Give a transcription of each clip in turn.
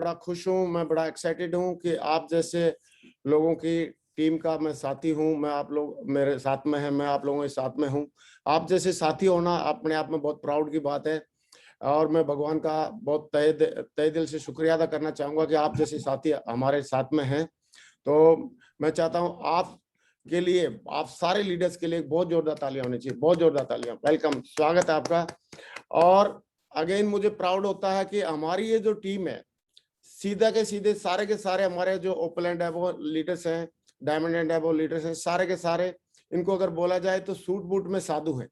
बड़ा खुश हूँ, मैं बड़ा एक्साइटेड हूँ कि आप जैसे लोगों की टीम का मैं साथी हूँ। मैं आप लोग मेरे साथ में हैं, मैं आप लोगों के साथ में हूँ। आप जैसे साथी होना अपने आप में बहुत प्राउड की बात है और मैं भगवान का बहुत तहे दिल से शुक्रिया अदा करना चाहूँगा कि आप जैसे साथी हमारे साथ में हैं। तो मैं चाहता हूँ आप के लिए, आप सारे लीडर्स के लिए बहुत जोरदार तालियां होनी चाहिए, बहुत जोरदार तालियां। वेलकम, स्वागत है आपका। और अगेन मुझे प्राउड होता है कि हमारी ये जो टीम है, सीधा के सीधे सारे के सारे हमारे जो ओपलैंड है वो लीडर्स हैं, डायमंड एंड है वो लीडर्स हैं, सारे के सारे इनको अगर बोला जाए तो सूट बूट में साधु हैं।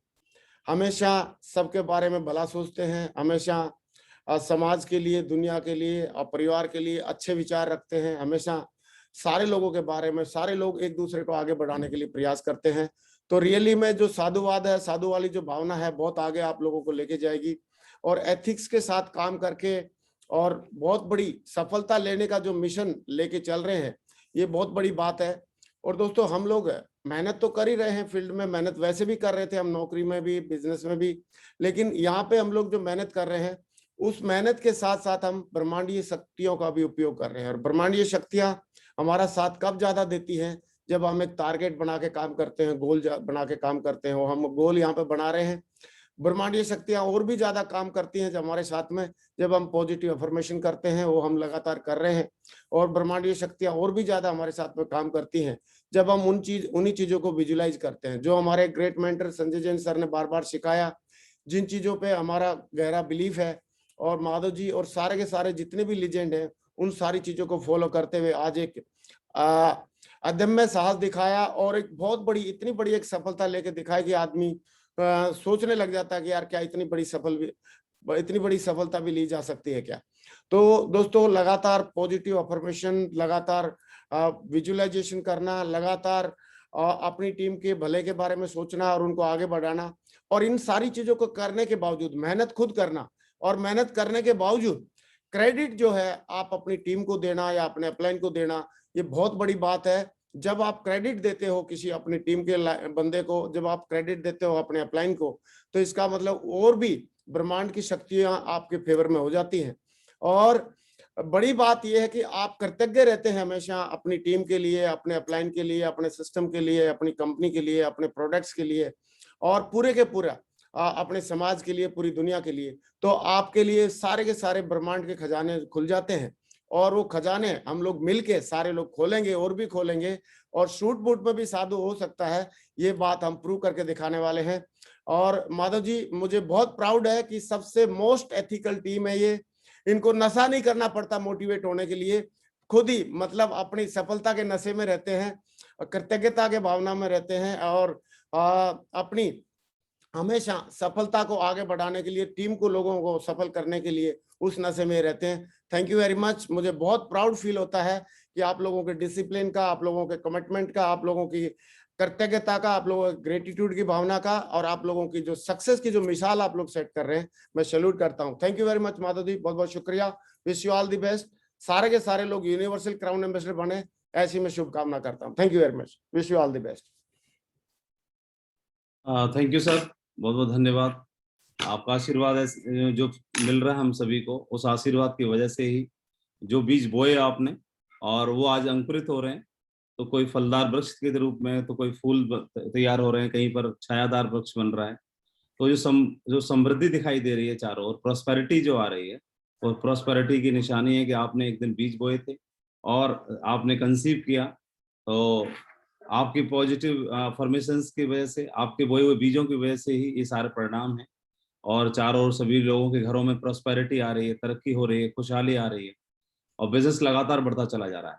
हमेशा सबके बारे में भला सोचते हैं, हमेशा समाज के लिए, दुनिया के लिए और परिवार के लिए अच्छे विचार रखते हैं। हमेशा सारे लोगों के बारे में, सारे लोग एक दूसरे को आगे बढ़ाने के लिए प्रयास करते हैं। तो रियली में जो साधुवाद है, साधु वाली जो भावना है, बहुत आगे आप लोगों को लेके जाएगी। और एथिक्स के साथ काम करके और बहुत बड़ी सफलता लेने का जो मिशन लेके चल रहे हैं, ये बहुत बड़ी बात है। और दोस्तों, हम लोग मेहनत तो कर ही रहे हैं, फील्ड में मेहनत वैसे भी कर रहे थे हम, नौकरी में भी, बिजनेस में भी, लेकिन यहाँ पे हम लोग जो मेहनत कर रहे हैं, उस मेहनत के साथ साथ हम ब्रह्मांडीय शक्तियों का भी उपयोग कर रहे हैं। और ब्रह्मांडीय शक्तियां हमारा साथ कब ज्यादा देती हैं? जब हम एक टारगेट बना के काम करते हैं, गोल बना के काम करते हैं, और हम गोल यहाँ पे बना रहे हैं। ब्रह्मांडीय शक्तियां और भी ज्यादा काम करती हैं जब हमारे साथ में, जब हम पॉजिटिव अफर्मेशन करते हैं, वो हम लगातार कर रहे हैं। और ब्रह्मांडीय शक्तियां और भी ज्यादा हमारे साथ में काम करती हैं जब हम उन्हीं चीजों को विजुलाइज करते हैं, जो हमारे great mentor Sanjay Jain sir ने बार बार सिखाया, जिन चीजों पे हमारा गहरा बिलीफ है। और माधव जी और सारे के सारे जितने भी लीजेंड हैं, उन सारी चीजों को फॉलो करते हुए आज एक अदम्य साहस दिखाया और एक बहुत बड़ी, इतनी बड़ी एक सफलता लेके दिखाई कि आदमी सोचने लग जाता है कि यार क्या इतनी बड़ी सफलता भी ली जा सकती है क्या। तो दोस्तों, लगातार पॉजिटिव अफर्मेशन, लगातार विजुअलाइजेशन करना, लगातार अपनी टीम के भले के बारे में सोचना और उनको आगे बढ़ाना, और इन सारी चीजों को करने के बावजूद मेहनत खुद करना, और मेहनत करने के बावजूद क्रेडिट जो है आप अपनी टीम को देना या अपने अपलाइन को देना, ये बहुत बड़ी बात है। जब आप क्रेडिट देते हो किसी अपनी टीम के बंदे को, जब आप क्रेडिट देते हो अपने अपलाइन को, तो इसका मतलब और भी ब्रह्मांड की शक्तियां आपके फेवर में हो जाती हैं। और बड़ी बात यह है कि आप कृतज्ञ रहते हैं हमेशा अपनी टीम के लिए, अपने अपलाइन के लिए, अपने सिस्टम के लिए, अपनी कंपनी के लिए, अपने प्रोडक्ट्स के लिए, और पूरे के पूरा अपने समाज के लिए, पूरी दुनिया के लिए। तो आपके लिए सारे के सारे ब्रह्मांड के खजाने खुल जाते हैं, और वो खजाने हम लोग मिलके सारे लोग खोलेंगे और भी खोलेंगे, और शूट बूट में भी साधु हो सकता है, ये बात हम प्रूव करके दिखाने वाले हैं। और माधव जी, मुझे बहुत प्राउड है कि सबसे मोस्ट एथिकल टीम है ये। इनको नशा नहीं करना पड़ता मोटिवेट होने के लिए, खुद ही मतलब अपनी सफलता के नशे में रहते हैं, कृतज्ञता के भावना में रहते हैं, और अपनी हमेशा सफलता को आगे बढ़ाने के लिए, टीम को, लोगों को सफल करने के लिए उस नशे में रहते हैं। Thank you very much. मुझे बहुत प्राउड फील होता है कि आप लोगों के डिसिप्लिन का, आप लोगों के कमिटमेंट का, आप लोगों की कृतज्ञता का, आप लोगों के ग्रेटिट्यूड की भावना का, और आप लोगों की जो सक्सेस की जो मिसाल आप लोग सेट कर रहे हैं, मैं सैल्यूट करता हूं। Thank you very much Madhav ji, बहुत बहुत शुक्रिया। Wish you all the best. सारे के सारे लोग यूनिवर्सल क्राउन एम्बेसडर बने, ऐसी मैं शुभकामना करता हूँ। Thank you very much, wish you all the best. Thank you sir, बहुत बहुत धन्यवाद। आपका आशीर्वाद है जो मिल रहा है हम सभी को, उस आशीर्वाद की वजह से ही जो बीज बोए आपने और वो आज अंकुरित हो रहे हैं, तो कोई फलदार वृक्ष के रूप में, तो कोई फूल तैयार हो रहे हैं, कहीं पर छायादार वृक्ष बन रहा है। तो जो समृद्धि दिखाई दे रही है चारों ओर, प्रोस्पेरिटी जो आ रही है, और प्रोस्पेरिटी की निशानी है कि आपने एक दिन बीज बोए थे और आपने कंसीव किया। तो आपकी पॉजिटिव फॉर्मेशंस की वजह से, आपके बोए हुए बीजों की वजह से ही ये सारे परिणाम हैं। और चारों ओर सभी लोगों के घरों में प्रोस्पेरिटी आ रही है, तरक्की हो रही है, खुशहाली आ रही है, और बिजनेस लगातार बढ़ता चला जा रहा है।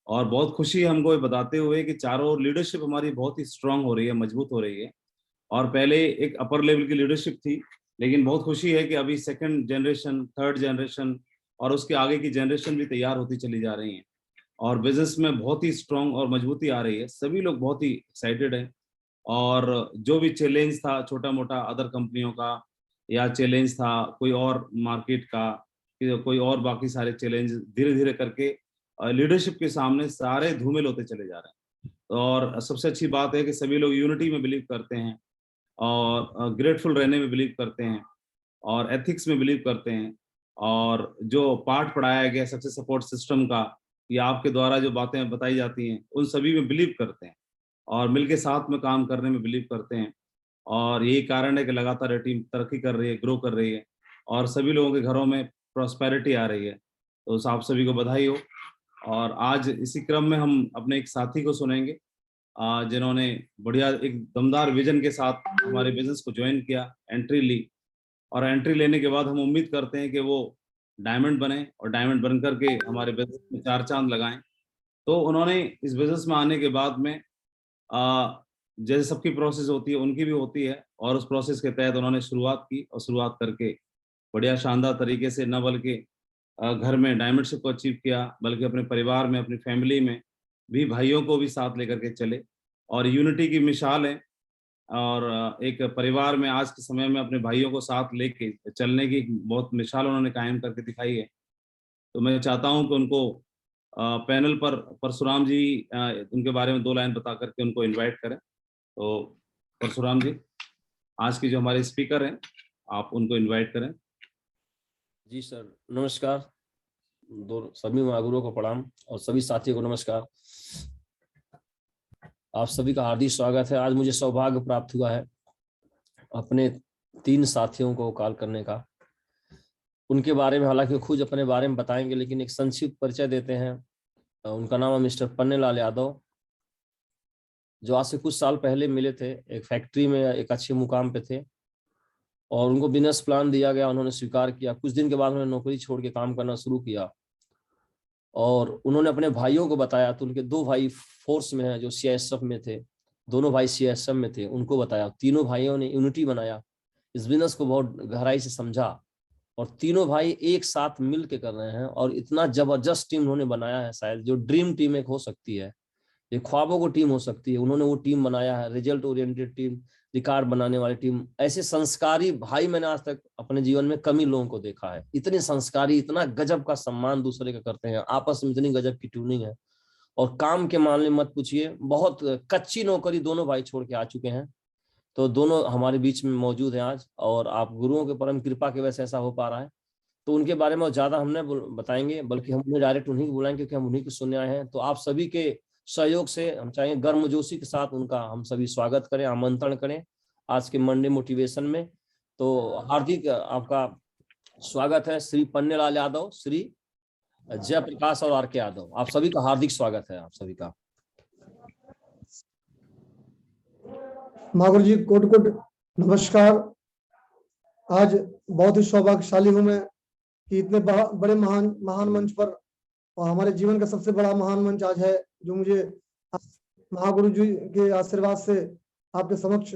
और बहुत खुशी है हमको ये बताते हुए कि चारों ओर लीडरशिप हमारी बहुत ही स्ट्रांग हो रही है, मजबूत हो रही है। और पहले एक अपर लेवल की लीडरशिप थी, लेकिन बहुत खुशी है कि अभी सेकंड जनरेशन, थर्ड जनरेशन और उसके आगे की जनरेशन भी तैयार होती चली जा रही हैं, और बिजनेस में बहुत ही स्ट्रांग और मजबूती आ रही है। सभी लोग बहुत ही एक्साइटेड हैं। और जो भी चैलेंज था छोटा मोटा अदर कंपनियों का, या चैलेंज था कोई और मार्केट का, कोई और बाकी सारे चैलेंज धीरे धीरे करके लीडरशिप के सामने सारे धूमिल होते चले जा रहे हैं। और सबसे अच्छी बात है कि सभी लोग यूनिटी में बिलीव करते हैं, और ग्रेटफुल रहने में बिलीव करते हैं, और एथिक्स में बिलीव करते हैं। और जो पाठ पढ़ाया गया सक्सेस सपोर्ट सिस्टम का, या आपके द्वारा जो बातें बताई जाती हैं, उन सभी में बिलीव करते हैं और मिलके साथ में काम करने में बिलीव करते हैं। और यही कारण है कि लगातार ये टीम तरक्की कर रही है, ग्रो कर रही है और सभी लोगों के घरों में प्रॉस्पेरिटी आ रही है। तो आप सभी को बधाई हो। और आज इसी क्रम में हम अपने एक साथी को सुनेंगे जिन्होंने बढ़िया एक दमदार विजन के साथ हमारे बिजनेस को ज्वाइन किया, एंट्री ली, और एंट्री लेने के बाद हम उम्मीद करते हैं कि वो डायमंड बने और डायमंड बन करके हमारे बिजनेस में चार चांद लगाएं। तो उन्होंने इस बिजनेस में आने के बाद में जैसे सबकी प्रोसेस होती है उनकी भी होती है, और उस प्रोसेस के तहत उन्होंने शुरुआत की और शुरुआत करके बढ़िया शानदार तरीके से न बल्कि घर में डायमंडशिप को अचीव किया, बल्कि अपने परिवार में, अपनी फैमिली में भी भाइयों को भी साथ लेकर के चले और यूनिटी की मिसाल है। और एक परिवार में आज के समय में अपने भाइयों को साथ लेके चलने की बहुत मिसाल उन्होंने कायम करके दिखाई है। तो मैं चाहता हूं कि उनको पैनल पर परशुराम जी उनके बारे में 2 लाइन बता करके उनको इनवाइट करें। तो परशुराम जी आज की जो हमारे स्पीकर हैं, आप उनको इनवाइट करें। जी सर, नमस्कार। सभी महागुरुओं को प्रणाम और सभी साथियों को नमस्कार। आप सभी का हार्दिक स्वागत है। आज मुझे सौभाग्य प्राप्त हुआ है अपने 3 साथियों को कॉल करने का। उनके बारे में हालांकि खुद अपने बारे में बताएंगे, लेकिन एक संक्षिप्त परिचय देते हैं। उनका नाम है मिस्टर पन्नेलाल यादव, जो आज से कुछ साल पहले मिले थे। एक फैक्ट्री में एक अच्छे मुकाम पे थे और उनको बिजनेस प्लान दिया गया, उन्होंने स्वीकार किया। कुछ दिन के बाद उन्होंने नौकरी छोड़ के काम करना शुरू किया और उन्होंने अपने भाइयों को बताया। तो उनके 2 भाई फोर्स में हैं जो सीआईएसएफ में थे, दोनों भाई सीआईएसएफ में थे। उनको बताया, तीनों भाइयों ने यूनिटी बनाया, इस बिजनेस को बहुत गहराई से समझा और तीनों भाई एक साथ मिल के कर रहे हैं। और इतना जबरदस्त टीम उन्होंने बनाया है, शायद जो ड्रीम टीम एक हो सकती है, ये ख्वाबों को टीम हो सकती है, उन्होंने वो टीम बनाया है। रिजल्ट ओरिएंटेड टीम, रिकॉर्ड बनाने वाली टीम। ऐसे संस्कारी भाई मैंने आज तक अपने जीवन में कम ही लोगों को देखा है। इतने संस्कारी, इतना गजब का सम्मान दूसरे का करते हैं, आपस में इतनी गजब की ट्यूनिंग है। और काम के मामले में मत पूछिए, बहुत कच्ची नौकरी दोनों भाई छोड़ के आ चुके हैं। तो दोनों हमारे बीच में मौजूद हैं आज, और आप गुरुओं के परम कृपा की वजह से ऐसा हो पा रहा है। तो उनके बारे में ज्यादा हम नहीं बताएंगे, बल्कि हम उन्हें डायरेक्ट उन्हीं को बुलाएंगे, क्योंकि हम उन्हीं को सुनने आए हैं। तो आप सभी के सहयोग से हम चाहेंगे गर्मजोशी के साथ उनका हम सभी स्वागत करें, आमंत्रण करें आज के मंडे मोटिवेशन में। तो हार्दिक आपका स्वागत है श्री पन्नेलाल यादव, श्री जयप्रकाश और आर के यादव। आप सभी का हार्दिक स्वागत है, आप सभी का। महागुरु जी कोट कोट नमस्कार। आज बहुत ही सौभाग्यशाली हूं मैं कि इतने बड़े महान मंच पर, और हमारे जीवन का सबसे बड़ा महान मंच आज है, जो मुझे महागुरु जी के आशीर्वाद से आपके समक्ष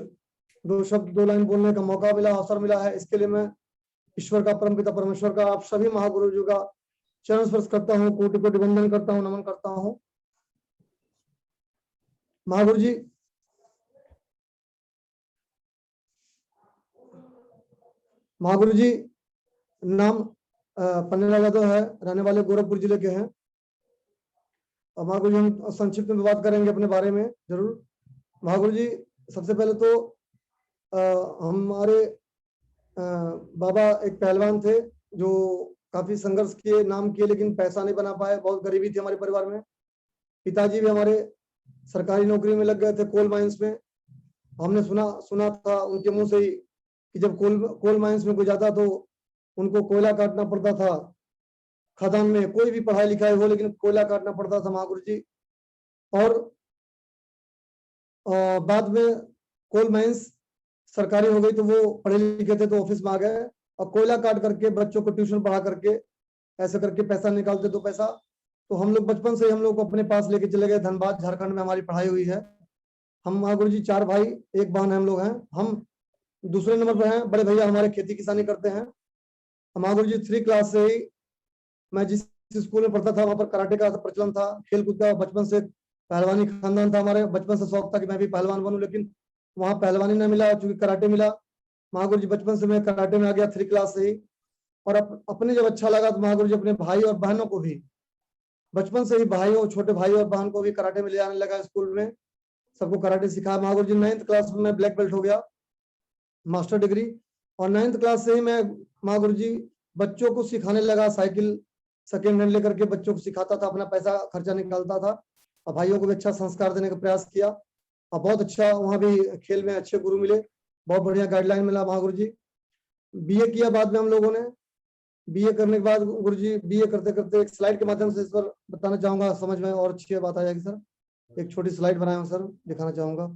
2 शब्द 2 लाइन बोलने का मौका मिला, अवसर मिला है। इसके लिए मैं ईश्वर का, परमपिता परमेश्वर का, आप सभी महागुरु जी का चरण स्पर्श करता हूँ, कोटि कोटि वंदन करता हूँ, नमन करता हूँ। महागुरु जी, महागुरु जी नाम पन्नेलाल यादव है, रहने वाले गोरखपुर जिले के हैं। और महागुरु जी हम संक्षिप्त में बात करेंगे अपने बारे में जरूर। महागुरु जी, सबसे पहले तो हमारे बाबा एक पहलवान थे जो काफी संघर्ष किए, नाम किए, लेकिन पैसा नहीं बना पाए। बहुत गरीबी थी हमारे परिवार में। पिताजी भी हमारे सरकारी नौकरी में लग गए थे, कोल माइंस में। हमने सुना था उनके मुंह से ही कि जब कोल माइंस में कोई जाता तो उनको कोयला काटना पड़ता था। खदान में कोई भी पढ़ाई लिखाई हो, लेकिन कोयला काटना पड़ता था महागुरु जी। और बाद में कोल माइंस सरकारी हो गई तो वो पढ़े लिखे थे तो ऑफिस में आ गए, और कोयला काट करके बच्चों को ट्यूशन पढ़ा करके ऐसे करके पैसा निकालते। तो पैसा तो हम लोग बचपन से हम लोग को अपने पास लेके चले गए। धनबाद झारखंड में हमारी पढ़ाई हुई है। हम महागुरु जी 4 भाई 1 बहन हम लोग हैं। हम दूसरे नंबर पर हैं। बड़े भैया हमारे खेती किसानी करते हैं। महागुरु जी 3 क्लास से ही मैं जिस स्कूल में पढ़ता था वहां पर कराटे का प्रचलन था, खेल कूद का। बचपन से पहलवानी खानदान था हमारे, बचपन से शौक था कि मैं भी पहलवान बनूं, लेकिन वहां पहलवानी न मिला, चूंकि कराटे मिला। महागुरु जी बचपन से मैं कराटे में आ गया 3 क्लास से ही। और अपने जब अच्छा लगा तो महागुरु जी अपने भाई और बहनों को भी बचपन से ही, भाइयों, छोटे भाई और बहन को भी कराटे में ले आने लगा। स्कूल में सबको कराटे सिखाया। महागुरु जी 9th क्लास में मैं ब्लैक बेल्ट हो गया, मास्टर डिग्री। और 9th क्लास से ही मैं महागुरु जी बच्चों को सिखाने लगा, साइकिल सेकेंड हैंड लेकर के बच्चों को सिखाता था, अपना पैसा खर्चा निकालता था और भाइयों को भी अच्छा संस्कार देने का प्रयास किया। और बहुत अच्छा वहाँ भी खेल में अच्छे गुरु मिले, बहुत बढ़िया गाइडलाइन मिला महागुरु जी। बीए किया बाद में हम लोगों ने। बीए करने के बाद गुरु जी बीए करते करते एक स्लाइड के माध्यम से इस पर बताना चाहूंगा, समझ में और अच्छी बात आ जाएगी सर। एक छोटी स्लाइड बनाया हूँ सर, दिखाना चाहूंगा।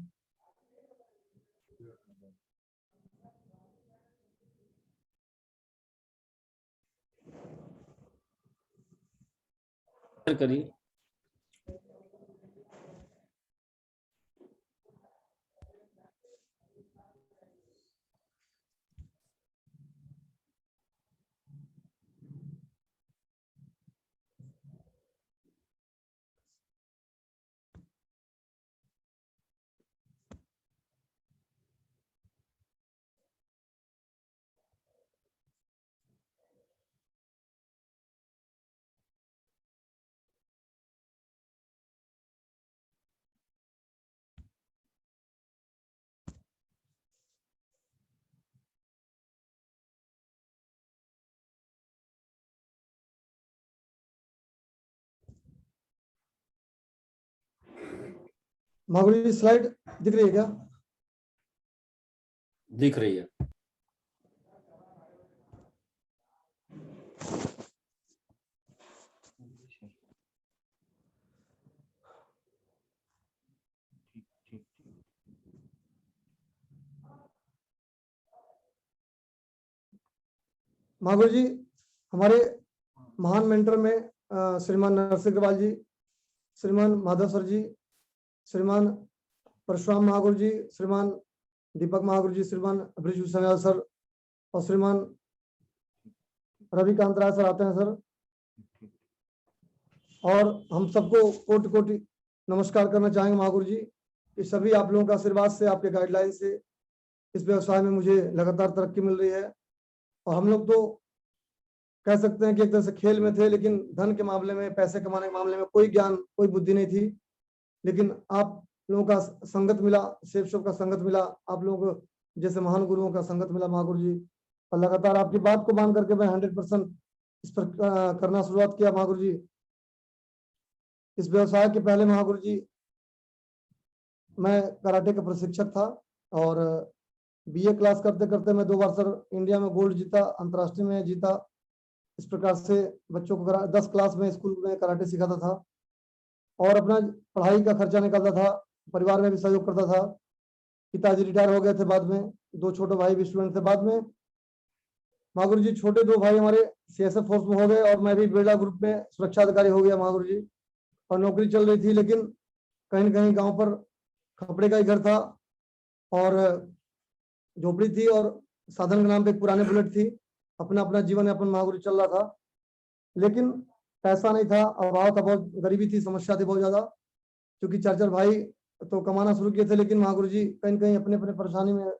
करिए। महागुरु जी स्लाइड दिख रही है क्या? दिख रही है। महागुरु जी हमारे महान मेंटर में श्रीमान नरसिंह अग्रवाल जी, श्रीमान माधव सर जी, श्रीमान परशुराम महागुरु जी, श्रीमान दीपक महागुरु जी, श्रीमान ब्रिजभूषण सर और श्रीमान रविकांत राय सर आते हैं सर। और हम सबको कोटि कोटि नमस्कार करना चाहेंगे महागुरु जी कि सभी आप लोगों का आशीर्वाद से, आपके गाइडलाइन से इस व्यवसाय में मुझे लगातार तरक्की मिल रही है। और हम लोग तो कह सकते हैं कि एक तरह से खेल में थे, लेकिन धन के मामले में, पैसे कमाने के मामले में कोई ज्ञान, कोई बुद्धि नहीं थी। लेकिन आप लोगों का संगत मिला, सेफ शॉप का संगत मिला, आप लोगों को जैसे महान गुरुओं का संगत मिला महागुरु जी। और लगातार आपकी बात को मान करके मैं 100% इस पर करना शुरुआत किया महागुरु जी। इस व्यवसाय के पहले महागुरु जी मैं कराटे का प्रशिक्षक था और बीए क्लास करते करते मैं 2 बार सर इंडिया में गोल्ड जीता, अंतर्राष्ट्रीय में जीता। इस प्रकार से बच्चों को 10 क्लास में स्कूल में कराटे सिखाता था और अपना पढ़ाई का खर्चा निकालता था, परिवार में भी सहयोग करता था। पिताजी रिटायर हो गए थे बाद में, 2 छोटे भाई भी स्टूडेंट थे। बाद में महागुरु जी छोटे 2 भाई हमारे सीएसएफ फोर्स में हो गए और मैं भी बिरला ग्रुप में सुरक्षा अधिकारी हो गया महागुरु जी। और नौकरी चल रही थी, लेकिन कहीं न कहीं गांव पर खपड़े का ही घर था और झोपड़ी थी और साधन के नाम पे एक पुराने बुलेट थी। अपना अपना जीवन यापन महागुरु चल रहा था, लेकिन पैसा नहीं था, अभाव था, बहुत गरीबी थी, समस्या थी बहुत ज्यादा। क्योंकि 4 भाई तो कमाना शुरू किए थे, लेकिन महागुरु जी कहीं कहीं अपने अपने परेशानी में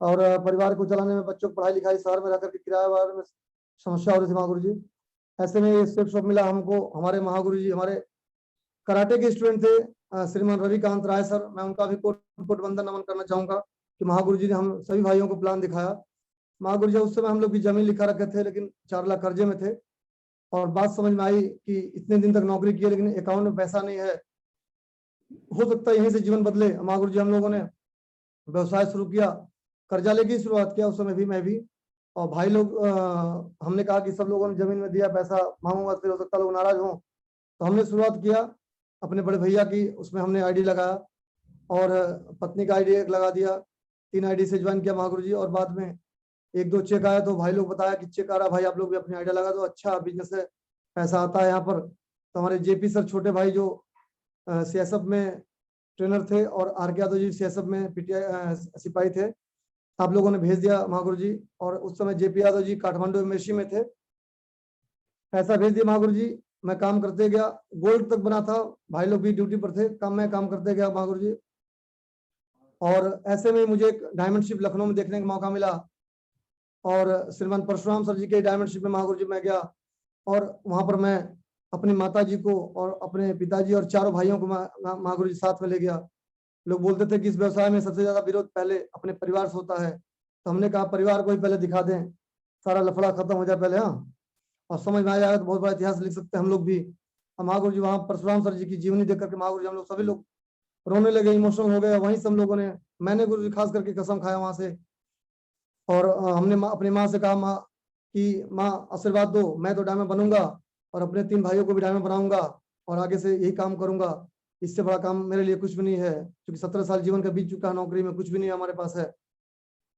और परिवार को चलाने में, बच्चों को पढ़ाई लिखाई शहर में रह करके किराया में समस्या हो रही थी महागुरु जी। ऐसे में ये सेफ शॉप मिला हमको। हमारे महागुरु जी हमारे कराटे के स्टूडेंट थे श्रीमान रविकांत राय सर, मैं उनका भी कोट वंदन नमन करना चाहूंगा कि महागुरु जी ने हम सभी भाइयों को प्लान दिखाया। महागुरु जी उस समय हम लोग भी जमीन लिखा रखे थे, लेकिन 4 लाख कर्जे में थे और बात समझ में आई कि इतने दिन तक नौकरी की लेकिन अकाउंट में पैसा नहीं है, हो सकता है यहीं से जीवन बदले। महागुरु जी हम लोगों ने व्यवसाय शुरू किया, कर्जा लेके ही शुरुआत किया उस समय भी, मैं भी और भाई लोग। हमने कहा कि सब लोगों ने जमीन में दिया, पैसा मांगूंगा फिर हो सकता है लोग नाराज हों, तो हमने शुरुआत किया अपने बड़े भैया की, उसमें हमने आईडी लगाया और पत्नी का आईडी लगा दिया, 3 आईडी से ज्वाइन किया महागुरु जी। और बाद में 1-2 चेक आया तो भाई लोग बताया कि चेक आ रहा भाई, आप लोग भी अपनी आईडी लगा दो, अच्छा बिजनेस है, पैसा आता है यहाँ पर। तो हमारे जेपी सर छोटे भाई जो सीएसएफ में ट्रेनर थे और आर के यादव जी सीएसएफ में पीटीआई सिपाही थे, आप लोगों ने भेज दिया महागुरु जी। और उस समय जेपी यादव जी काठमांडू एमएससी में थे, पैसा भेज दिया महागुरु जी। मैं काम करते गया, गोल्ड तक बना था, भाई लोग भी ड्यूटी पर थे, मैं काम करते गया महागुरु जी। और ऐसे में मुझे एक डायमंड शिप लखनऊ में देखने का मौका मिला और श्रीमान परशुराम सर जी के डायमंड शिप में महागुरु जी मैं गया और वहां पर मैं अपनी माता जी को और अपने पिताजी और 4 भाइयों को महागुरु जी साथ में ले गया। लोग बोलते थे कि इस व्यवसाय में सबसे ज्यादा विरोध पहले अपने परिवार से होता है, तो हमने कहा परिवार को ही पहले दिखा दें। सारा लफड़ा खत्म हो जाए पहले, हाँ, और समझ में आ जाएगा तो बहुत बड़ा इतिहास लिख सकते हैं हम लोग भी। महागुरु जी वहाँ परशुराम सर जी की जीवनी देख करके महागुरु जी हम लोग सभी लोग रोने लगे, इमोशनल हो गए। वहीं सब लोगों ने, मैंने गुरु जी खास करके कसम खाया वहां से, और हमने अपनी माँ से कहा, माँ कि माँ आशीर्वाद दो, मैं तो डायमंड बनूंगा और अपने 3 भाइयों को भी डायमंड बनाऊंगा और आगे से यही काम करूंगा। इससे बड़ा काम मेरे लिए कुछ भी नहीं है, क्योंकि 17 साल जीवन का बीत चुका है, नौकरी में कुछ भी नहीं हमारे पास है।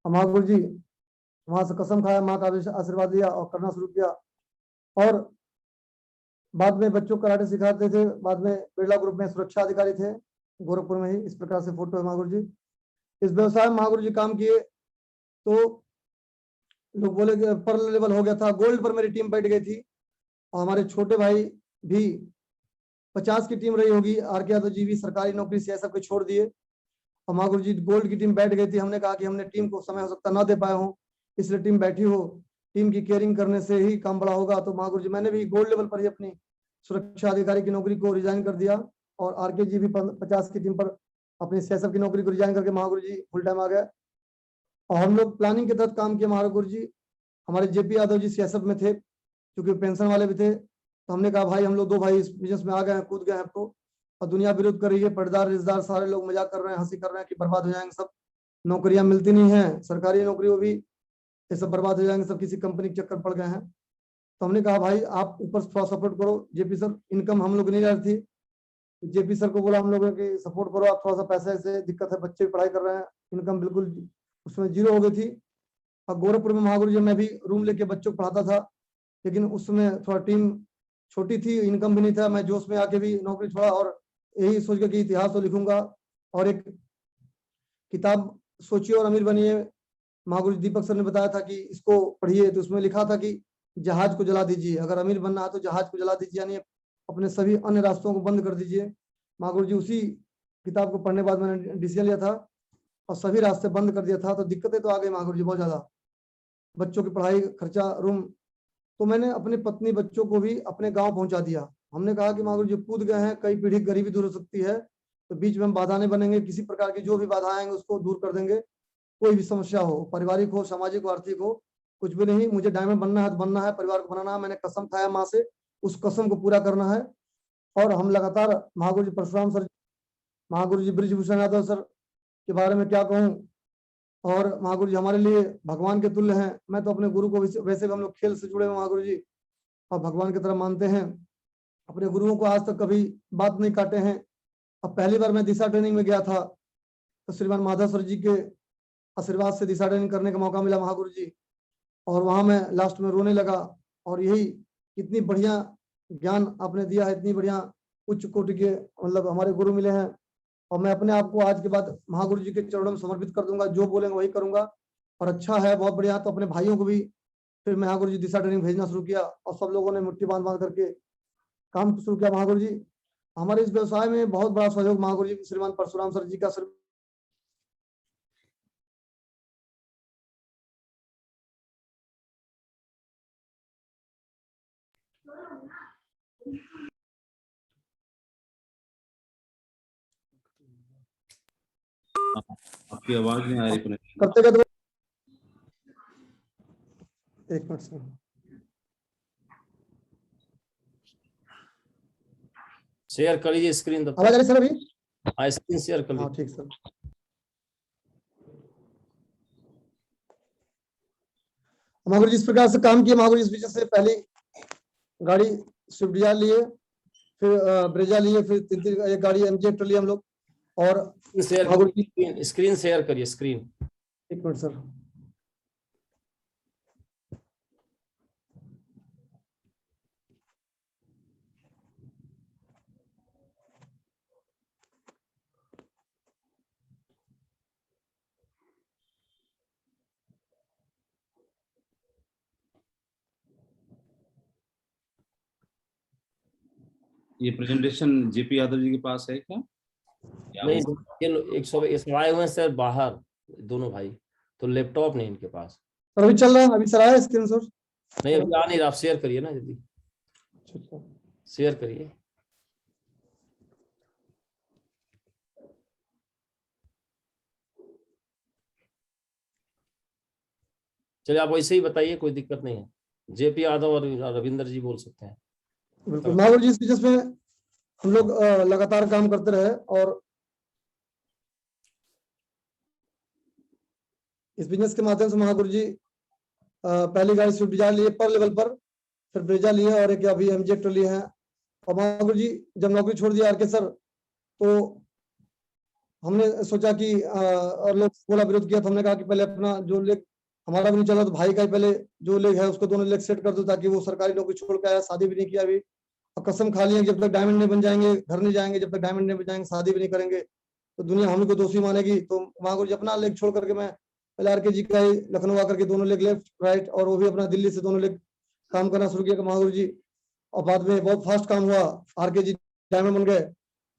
महागुरु जी वहां से कसम खाया, माँ का आशीर्वाद लिया और करना शुरू किया। और बाद में बच्चों को कराटे सिखाते थे, बाद में बिरला ग्रुप में सुरक्षा अधिकारी थे गोरखपुर में ही। इस प्रकार से फोटो है महागुरु जी। इस व्यवसाय में महागुरु जी काम किए तो लोग बोले कि पर्ल लेवल हो गया था, गोल्ड पर मेरी टीम बैठ गई थी। और हमारे छोटे भाई भी 50 की टीम रही होगी, आर के यादव जी भी सरकारी नौकरी से सब कुछ छोड़ दिए और महागुरु जी गोल्ड की टीम बैठ गई थी। हमने कहा कि हमने टीम को समय हो सकता ना दे पाए हो, इसलिए टीम बैठी हो, टीम की केयरिंग करने से ही काम बड़ा होगा। तो महागुरु जी मैंने भी गोल्ड लेवल पर ही अपनी सुरक्षा अधिकारी की नौकरी को रिजाइन कर दिया और आरके जी भी 50 की टीम पर अपनी सीएसएफ की नौकरी को रिजाइन करके महागुरु जी फुल टाइम आ गए। और हम लोग प्लानिंग के तहत काम किया। महागुरु जी हमारे जेपी यादव जी सीएसएफ में थे, क्योंकि पेंशन वाले भी थे। तो हमने कहा भाई हम लोग 2 भाई इस बिजनेस में आ गए हैं, कूद गए हैं तो, और दुनिया विरोध कर रही है, पर्दार रिश्तेदार सारे लोग मजाक कर रहे हैं, हंसी कर रहे हैं कि बर्बाद हो जाएंगे सब, नौकरियां मिलती नहीं है, सरकारी नौकरी वो भी ये सब बर्बाद हो जाएंगे सब, किसी कंपनी के चक्कर पड़ गए हैं। तो हमने कहा भाई आप ऊपर थोड़ा सपोर्ट करो। जेपी सर, इनकम हम लोग नहीं रही थी, जेपी सर को बोला हम लोगों की सपोर्ट करो आप, थोड़ा सा पैसे से दिक्कत है, बच्चे पढ़ाई कर रहे हैं, इनकम बिल्कुल उसमें जीरो हो गई थी। और गोरखपुर में महागुरु जी मैं भी रूम लेके बच्चों को पढ़ाता था, लेकिन उसमें थोड़ा टीम छोटी थी, इनकम भी नहीं था। मैं जोश में आके भी नौकरी छोड़ा और यही सोच के कि इतिहास तो लिखूंगा और एक किताब सोचिए और अमीर बनिए। महागुरु दीपक सर ने बताया था कि इसको पढ़िए, तो उसमें लिखा था कि जहाज को जला दीजिए, अगर अमीर बनना है तो जहाज को जला दीजिए, यानी अपने सभी अन्य रास्तों को बंद कर दीजिए। महागुरु जी उसी किताब को पढ़ने के बाद मैंने डिसीजन लिया था और सभी रास्ते बंद कर दिया था। तो दिक्कतें तो आ गई महागुरु जी बहुत ज्यादा, बच्चों की पढ़ाई, खर्चा, रूम। तो मैंने अपनी पत्नी बच्चों को भी अपने गांव पहुंचा दिया। हमने कहा कि महागुरु जी कूद गए हैं, कई पीढ़ी गरीबी दूर हो सकती है, तो बीच में हम बाधा नहीं बनेंगे, किसी प्रकार की जो भी बाधा आएंगे उसको दूर कर देंगे। कोई भी समस्या हो, पारिवारिक हो, सामाजिक हो, आर्थिक हो, कुछ भी नहीं, मुझे डायमंड बनना है तो बनना है, परिवार को बनाना है। मैंने कसम खाया माँ से, उस कसम को पूरा करना है। और हम लगातार महागुरु जी परशुराम सर, महागुरु जी बृजभूषण यादव सर के बारे में क्या कहूँ, और महागुरु जी हमारे लिए भगवान के तुल्य हैं। मैं तो अपने गुरु को वैसे भी हम लोग खेल से जुड़े हुए महागुरु जी और भगवान की तरह मानते हैं। अपने गुरुओं को आज तक कभी बात नहीं काटे हैं। अब पहली बार मैं दिशा ट्रेनिंग में गया था तो श्रीमान माधव सर जी के आशीर्वाद से दिशा ट्रेनिंग करने का मौका मिला महागुरु जी, और वहां मैं लास्ट में रोने लगा। और यही इतनी बढ़िया ज्ञान आपने दिया है, इतनी बढ़िया उच्च कोटि के मतलब हमारे गुरु मिले हैं। और मैं अपने आप को आज के बाद महागुरु जी के चरणों में समर्पित कर दूंगा, जो बोलेंगे वही करूंगा। और अच्छा है, बहुत बढ़िया। तो अपने भाइयों को भी फिर महागुरु जी दिशा ट्रेनिंग भेजना शुरू किया और सब लोगों ने मुट्ठी बांध बांध करके काम शुरू किया। महागुरु जी हमारे इस व्यवसाय में बहुत बड़ा सहयोग महागुरु जी श्रीमान परशुराम सर जी का आपकी आवाज नहीं आ रही करते गए। तो एक मिनट से शेयर कर लीजिए स्क्रीन, तब आवाज आ रही सर अभी? हाँ स्क्रीन शेयर कर हाँ लीजिए। ठीक सर। महागुरु जी इस प्रकार से काम किया। महागुरु जी इस वजह से पहली गाड़ी स्विफ्ट डिजायर लिए, फिर ब्रेजा लिए, फिर एक गाड़ी एमजी हेक्टर लिए हम लोग। और शेयर महागुरु जी स्क्रीन शेयर करिए, स्क्रीन। एक मिनट सर। ये प्रेजेंटेशन जेपी यादव जी के पास है क्या? नहीं, एक सौ आए हुए हैं सर बाहर, दोनों भाई, तो लैपटॉप नहीं इनके पास। सर अभी चल रहा है, अभी सर आया स्क्रीन सर? नहीं अभी आ नहीं रहा, आप शेयर करिए ना जल्दी, अच्छा शेयर करिए। चलिए आप वैसे ही बताइए, कोई दिक्कत नहीं है। जेपी यादव और रविंदर जी बोल सकते हैं। बिल्कुल महागुरु जी, इस बिजनेस में हम लोग लगातार काम करते रहे और इस बिजनेस के माध्यम से महागुरु जी पहली गाड़ी स्विफ्ट डिजायर लिए पर लेवल पर, फिर ब्रेजा लिए और एक अभी एमजेक्टर लिए हैं। और महागुरु जी जब नौकरी छोड़ दिया आरके सर, तो हमने सोचा कि और लोग बोला, विरोध किया, तो हमने कहा कि पहले अपना जो लेग हमारा भी नहीं चला तो भाई का ही पहले जो लेग है उसको दोनों लेग सेट कर दो, ताकि वो सरकारी नौकरी छोड़ के आया, शादी भी नहीं किया अभी, और कसम खा लिया जब तक डायमंड नहीं बन जाएंगे घर नहीं जाएंगे, जब तक डायमंड नहीं बन जाएंगे शादी भी नहीं करेंगे, तो दुनिया हम लोग को दोषी मानेगी। तो महागुरु जी अपना लेग छोड़ करके मैं पहले आरके जी का ही लखनऊ आकर के दोनों लेग लेफ्ट राइट, और वो भी अपना दिल्ली से दोनों लेग काम करना शुरू किया महागुरु जी। और बाद में बहुत फास्ट काम हुआ, आरके जी डायमंड बन गए,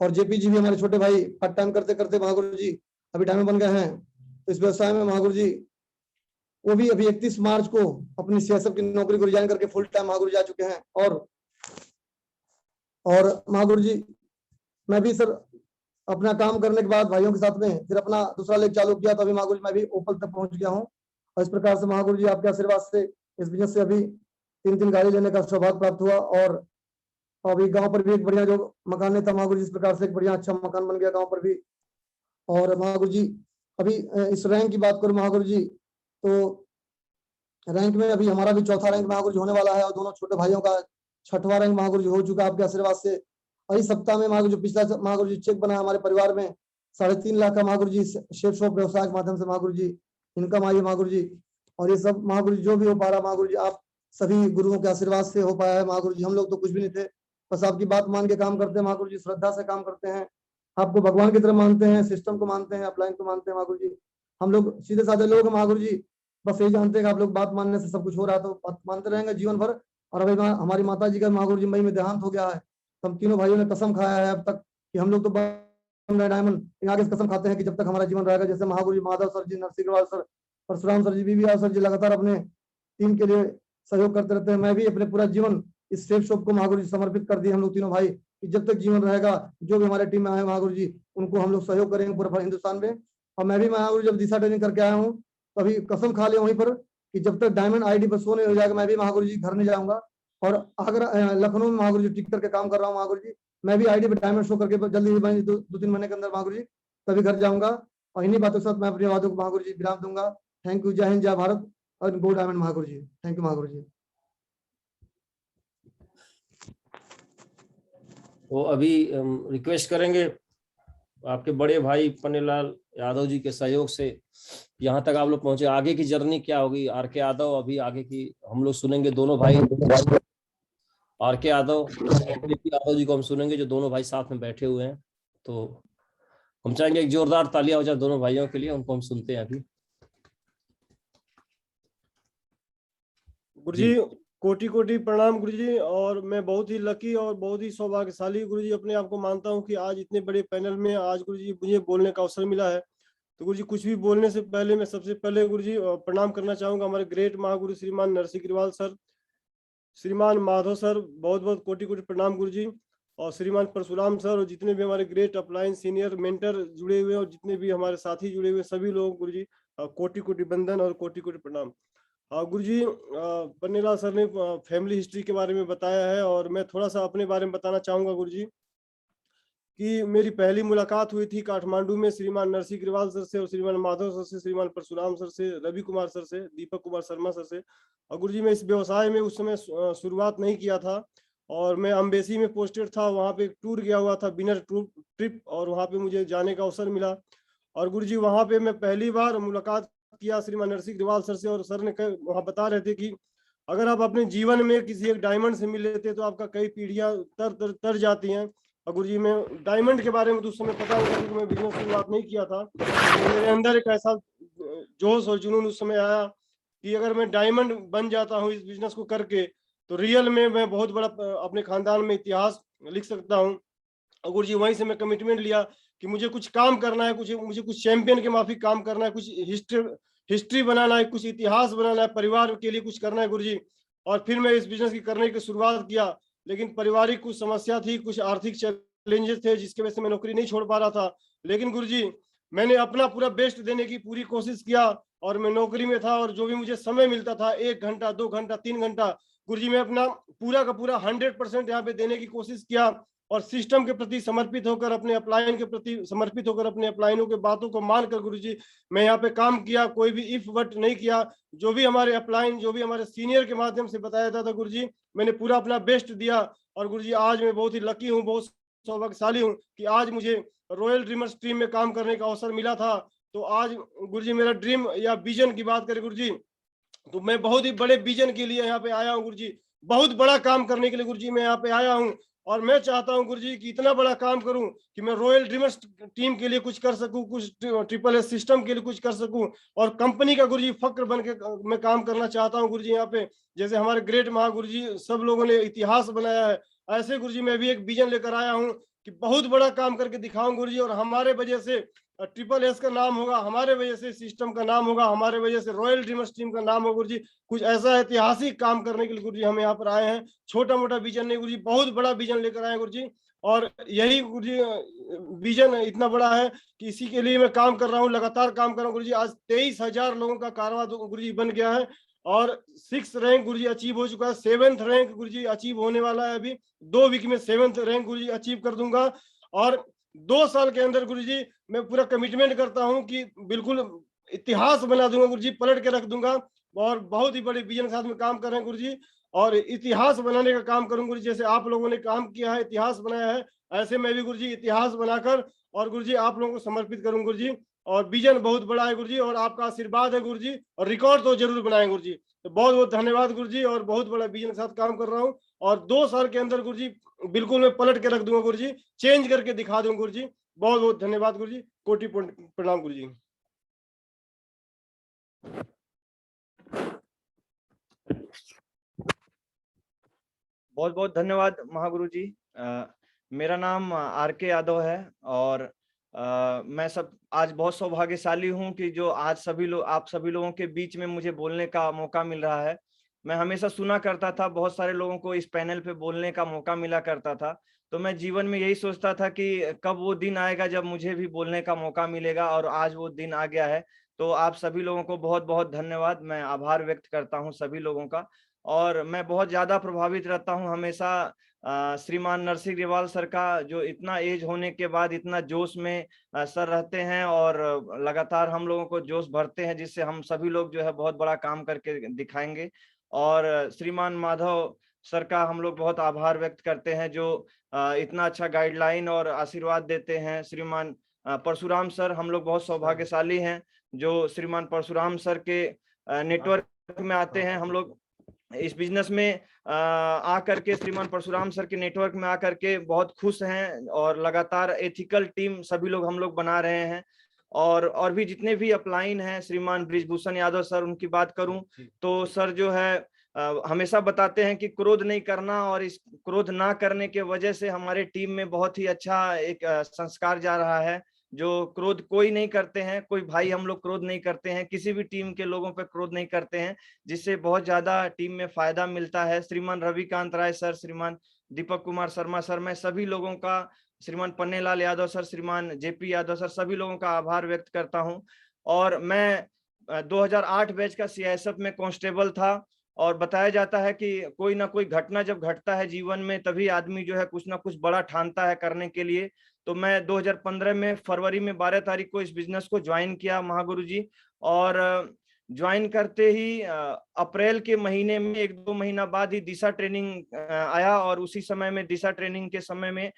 और जेपी जी भी हमारे छोटे भाई पार्ट टाइम करते करते महागुरु जी अभी डायमंड बन गए हैं। तो इस व्यवसाय में महागुरु जी वो भी अभी 31 मार्च को अपनी सीएसएफ की नौकरी को रिजाइन करके फुल टाइम महागुरु जी आ चुके हैं। और महागुरु जी मैं भी सर अपना काम करने के बाद भाइयों के साथ में फिर अपना दूसरा लेग चालू किया, तो अभी महागुरु जी मैं भी ओपल तक पहुंच गया हूँ। और इस प्रकार से महागुरु जी आपके आशीर्वाद से इस बिजनेस से अभी 3 गाड़ी लेने का सौभाग्य प्राप्त हुआ। और अभी गांव पर भी एक बढ़िया जो मकान नहीं था महागुरु जी, इस प्रकार से एक बढ़िया अच्छा मकान बन गया गांव पर भी। और महागुरु जी अभी इस रैंक की बात करूं महागुरु जी, तो रैंक में अभी हमारा भी चौथा रैंक महागुरु जी होने वाला है, और दोनों छोटे भाइयों का 6वां रैंक महागुरु जी हो चुका है आपके आशीर्वाद से। और इस सप्ताह में महागुरु जी पिछला महागुरु जी चेक बना हमारे परिवार में 3.5 लाख का महागुरु जी शेफ शॉप व्यवसाय के माध्यम से महागुरु जी इनकम आई है महागुरु जी। और ये सब महागुरु जी जो भी हो पा रहा महागुरु जी आप सभी गुरुओं के आशीर्वाद से हो पाया है महागुरु जी। हम लोग तो कुछ भी नहीं थे, बस आपकी बात मान के काम करते हैं महागुरु जी, श्रद्धा से काम करते हैं, आपको भगवान की तरह मानते हैं, सिस्टम को मानते हैं, अपलाइन को मानते हैं महागुरु जी। हम लोग सीधे साधे लोग हैं महागुरु जी, बस यही जानते हैं कि आप लोग बात मानने से सब कुछ हो रहा है, तो बात मानते रहेंगे जीवन भर। और अभी हमारी माता जी का महागुरु जी मई में देहांत हो गया है, तो हम तीनों भाइयों ने कसम खाया है अब तक कि हम लोग तो डायमंड आगे कसम खाते हैं कि जब तक हमारा जीवन रहेगा। जैसे महागुरु जी माधव सर जी, नरसिंह अग्रवाल सर, परशुराम सर जी, बीबी सर जी लगातार अपने टीम के लिए सहयोग करते रहते हैं। मैं भी अपने पूरा जीवन इस सेफ शॉप को महागुरु जी समर्पित कर दिए हम लोग तीनों भाई, कि जब तक जीवन रहेगा जो भी हमारे टीम में आए महागुरु जी उनको हम लोग सहयोग करेंगे पूरा हिंदुस्तान में। और मैं भी महागुरु जब दिशा ट्रेनिंग करके आया हूँ तो अभी कसम खा लिया वहीं पर कि जब तक डायमंड आईडी पर शो नहीं हो जाएगा मैं भी महागुरु जी घर नहीं जाऊंगा। और अगर लखनऊ में महागुरु जी टिक करके काम कर रहा हूँ महागुरु जी, मैं भी आईडी पे डायमंड शो करके जल्दी ही 2-3 महीने के अंदर महागुरु जी तभी घर जाऊंगा। और इन्हीं बातों के साथ मैं अपनी बातों को महागुरु जी विराम दूंगा। थैंक यू, जय हिंद, जय भारत और go diamond Mahaguru ji. Thank you Mahaguru ji. वो अभी रिक्वेस्ट करेंगे आपके बड़े भाई पन्नेलाल यादव जी के सहयोग से यहाँ तक आप लोग पहुंचे, आगे की जर्नी क्या होगी आरके यादव, अभी आगे की हम लोग सुनेंगे। दोनों भाई आरके यादव यादव जी को हम सुनेंगे, जो दोनों भाई साथ में बैठे हुए हैं। तो हम चाहेंगे एक जोरदार तालियां हो जाए दोनों भाइयों के लिए, उनको हम सुनते हैं अभी। गुरुजी कोटि कोटि प्रणाम गुरुजी। और मैं बहुत ही लकी और बहुत ही सौभाग्यशाली गुरुजी अपने आप को मानता हूं कि आज इतने बड़े पैनल में आज गुरुजी मुझे बोलने का अवसर मिला है। तो गुरुजी कुछ भी बोलने से पहले मैं सबसे पहले गुरुजी प्रणाम करना चाहूंगा हमारे ग्रेट महागुरु श्रीमान नरसिंह अग्रवाल सर, श्रीमान माधव सर, बहुत बहुत कोटि कोटि प्रणाम गुरुजी। और श्रीमान परशुराम सर और जितने भी हमारे ग्रेट अपलाइन सीनियर मेंटर जुड़े हुए और जितने भी हमारे साथी जुड़े हुए सभी लोग गुरुजी कोटि कोटि वंदन और कोटि कोटि प्रणाम। गुरुजी पन्नेलाल सर ने फैमिली हिस्ट्री के बारे में बताया है और मैं थोड़ा सा अपने बारे में बताना चाहूंगा गुरुजी कि मेरी पहली मुलाकात हुई थी काठमांडू में श्रीमान नरसिंह अग्रवाल सर से और श्रीमान माधव सर से, श्रीमान परशुराम सर से, रवि कुमार सर से, दीपक कुमार शर्मा सर से। और गुरुजी मैं इस व्यवसाय में उस समय शुरुआत नहीं किया था और मैं अम्बेसी में पोस्टेड था, वहाँ पे एक टूर गया हुआ था बिनर ट्रिप और वहाँ पे मुझे जाने का अवसर मिला। और गुरुजी वहाँ पे मैं पहली बार मुलाकात किया श्रीमान नरसिंह अग्रवाल सर से और सर ने वहाँ बता रहे थे कि अगर आप अपने जीवन में किसी एक डायमंड से मिल लेते तो आपका कई पीढ़ियां तर जाती हैं। और गुरुजी मैं डायमंड के बारे में तो उस समय पता नहीं था क्योंकि मैं बिजनेस शुरुआत नहीं किया था, तो मेरे अंदर एक ऐसा जोश और जुनून उस समय आया कि अगर मैं डायमंड बन जाता हूँ इस बिजनेस को करके तो रियल में मैं बहुत बड़ा अपने खानदान में इतिहास लिख सकता हूँ। और गुरुजी वहीं से मैं कमिटमेंट लिया कि मुझे कुछ काम करना है, मुझे कुछ चैंपियन के माफिक काम करना है, कुछ हिस्ट्री बनाना है, कुछ इतिहास बनाना है, परिवार के लिए कुछ करना है गुरुजी। और फिर मैं इस बिजनेस की करने की शुरुआत किया, लेकिन पारिवारिक कुछ समस्या थी, कुछ आर्थिक चैलेंजेस थे जिसकी वजह से मैं नौकरी नहीं छोड़ पा रहा था। लेकिन गुरुजी मैंने अपना पूरा बेस्ट देने की पूरी कोशिश किया और मैं नौकरी में था, और जो भी मुझे समय मिलता था 1 घंटा 2 घंटा 3 घंटा गुरुजी मैं अपना पूरा का पूरा 100% यहाँ पे देने की कोशिश किया, और सिस्टम के प्रति समर्पित होकर, अपने अपलाइन के प्रति समर्पित होकर, अपने अपलाइनों के बातों को मानकर गुरुजी मैं यहाँ पे काम किया। कोई भी इफ बट नहीं किया। जो भी हमारे अपलाइन, जो भी हमारे सीनियर के माध्यम से बताया जाता था गुरुजी, मैंने पूरा अपना बेस्ट दिया। और गुरुजी आज मैं बहुत ही लकी हूँ, बहुत सौभाग्यशाली हूँ कि आज मुझे रॉयल ड्रीमर्स टीम में काम करने का अवसर मिला था। तो आज गुरुजी मेरा ड्रीम या विजन की बात करें गुरुजी, तो मैं बहुत ही बड़े विजन के लिए यहाँ पे आया हूँ गुरुजी, बहुत बड़ा काम करने के लिए गुरुजी मैं यहाँ पे आया हूँ। और मैं चाहता हूँ गुरुजी कि इतना बड़ा काम करूं कि मैं रॉयल ड्रीमर्स टीम के लिए कुछ कर सकूं, कुछ ट्रिपल एस सिस्टम के लिए कुछ कर सकूं, और कंपनी का गुरुजी फक्र बन के मैं काम करना चाहता हूं गुरुजी यहाँ पे। जैसे हमारे ग्रेट महागुरुजी सब लोगों ने इतिहास बनाया है, ऐसे गुरुजी मैं भी एक विजन लेकर आया हूँ कि बहुत बड़ा काम करके दिखाऊं गुरुजी, और हमारे वजह से ट्रिपल एस का नाम होगा, हमारे वजह से सिस्टम का नाम होगा, हमारे वजह से रॉयल ड्रीमर्स टीम का नाम होगा गुरुजी। कुछ ऐसा ऐतिहासिक काम करने के लिए गुरुजी हम यहाँ पर आए हैं। छोटा मोटा विजन नहीं गुरुजी, बहुत बड़ा विजन लेकर आए गुरुजी। और यही गुरुजी विजन इतना बड़ा है कि इसी के लिए मैं काम कर रहा हूँ, लगातार काम कर रहा हूँ गुरुजी। आज 23,000 लोगों का कारवां गुरुजी बन गया है, और 6th रैंक गुरुजी अचीव हो चुका है। 7th रैंक गुरुजी अचीव होने वाला है, अभी 2 वीक में 7th रैंक गुरुजी अचीव कर दूंगा। और 2 साल के अंदर गुरुजी मैं पूरा कमिटमेंट करता हूं कि बिल्कुल इतिहास बना दूंगा गुरुजी, पलट के रख दूंगा। और बहुत ही बड़े विजन के साथ में काम कर रहे हैं गुरुजी, और इतिहास बनाने का काम करूंगा गुरुजी। जैसे आप लोगों ने काम किया है, इतिहास बनाया है, ऐसे मैं भी गुरुजी इतिहास बनाकर और गुरुजी आप लोगों को समर्पित करूंगा गुरुजी। और विजन बहुत बड़ा है गुरुजी, और आपका आशीर्वाद है गुरुजी, और रिकॉर्ड तो जरूर बनाएंगे गुरुजी। तो बहुत बहुत धन्यवाद गुरुजी, और बहुत बड़ा विजन के साथ काम कर रहा हूँ। और 2 साल के अंदर गुरुजी बिल्कुल मैं पलट के रख दूंगा गुरुजी, चेंज करके दिखा दूंगा गुरुजी। बहुत बहुत धन्यवाद गुरुजी, कोटि प्रणाम गुरुजी। बहुत बहुत धन्यवाद महागुरु जी। मेरा नाम RK यादव है, और मैं आज बहुत सौभाग्यशाली हूं कि जो आज आप सभी लोगों के बीच में मुझे बोलने का मौका मिल रहा है। मैं हमेशा सुना करता था, बहुत सारे लोगों को इस पैनल पे बोलने का मौका मिला करता था, तो मैं जीवन में यही सोचता था कि कब वो दिन आएगा जब मुझे भी बोलने का मौका मिलेगा, और आज वो दिन आ गया है। तो आप सभी लोगों को बहुत बहुत धन्यवाद, मैं आभार व्यक्त करता हूं सभी लोगों का। और मैं बहुत ज्यादा प्रभावित रहता हूं हमेशा श्रीमान नरसिंह ग्रेवाल सर का, जो इतना एज होने के बाद इतना जोश में सर रहते हैं, और लगातार हम लोगों को जोश भरते हैं, जिससे हम सभी लोग जो है बहुत बड़ा काम करके दिखाएंगे। और श्रीमान माधव सर का हम लोग बहुत आभार व्यक्त करते हैं, जो इतना अच्छा गाइडलाइन और आशीर्वाद देते हैं। श्रीमान परशुराम सर, हम लोग बहुत सौभाग्यशाली हैं जो श्रीमान परशुराम सर के नेटवर्क में आते हैं। हम लोग इस बिजनेस में आकर के श्रीमान परशुराम सर के नेटवर्क में आकर के बहुत खुश हैं, और लगातार एथिकल टीम सभी लोग हम लोग बना रहे हैं। और भी जितने भी अपलाइन हैं, श्रीमान ब्रिजभूषण यादव सर, उनकी बात करूं तो सर जो है हमेशा बताते हैं कि क्रोध नहीं करना, और इस क्रोध ना करने के वजह से हमारे टीम में बहुत ही अच्छा एक संस्कार जा रहा है, जो क्रोध कोई नहीं करते हैं, कोई भाई हम लोग क्रोध नहीं करते हैं, किसी भी टीम के लोगों पे क्रोध नहीं करते हैं, जिससे बहुत ज्यादा टीम में फायदा मिलता है। श्रीमान रविकांत राय सर, श्रीमान दीपक कुमार शर्मा सर, मैं सभी लोगों का, श्रीमान पन्नेलाल यादव सर, श्रीमान JP यादव सर, सभी लोगों का आभार व्यक्त करता हूं। और मैं 2008 बैच का CISF में कांस्टेबल था, और बताया जाता है कि कोई ना कोई घटना जब घटता है जीवन में, तभी आदमी जो है कुछ ना कुछ बड़ा ठानता है करने के लिए। तो मैं 2015 में फरवरी में 12 तारीख को इस बिजनेस को ज्वाइन किया महागुरु जी, और ज्वाइन करते ही अप्रैल के महीने में 1-2 महीना बाद ही दिशा ट्रेनिंग आया, और उसी समय में दिशा ट्रेनिंग के समय में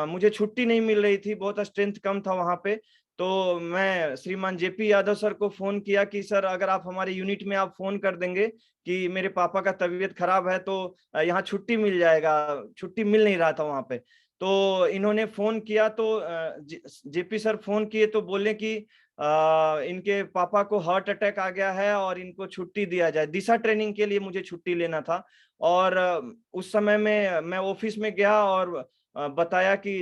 मुझे छुट्टी नहीं मिल रही थी, बहुत स्ट्रेंथ कम था वहां पे। तो मैं श्रीमान JP यादव सर को फोन किया कि सर अगर आप हमारे यूनिट में आप फोन कर देंगे कि मेरे पापा का तबीयत खराब है, तो यहाँ छुट्टी मिल जाएगा, छुट्टी मिल नहीं रहा था वहां पे। तो इन्होंने फोन किया, तो JP सर फोन किए तो बोले कि इनके पापा को हार्ट अटैक आ गया है और इनको छुट्टी दिया जाए। दिशा ट्रेनिंग के लिए मुझे छुट्टी लेना था, और उस समय में मैं ऑफिस में गया और बताया कि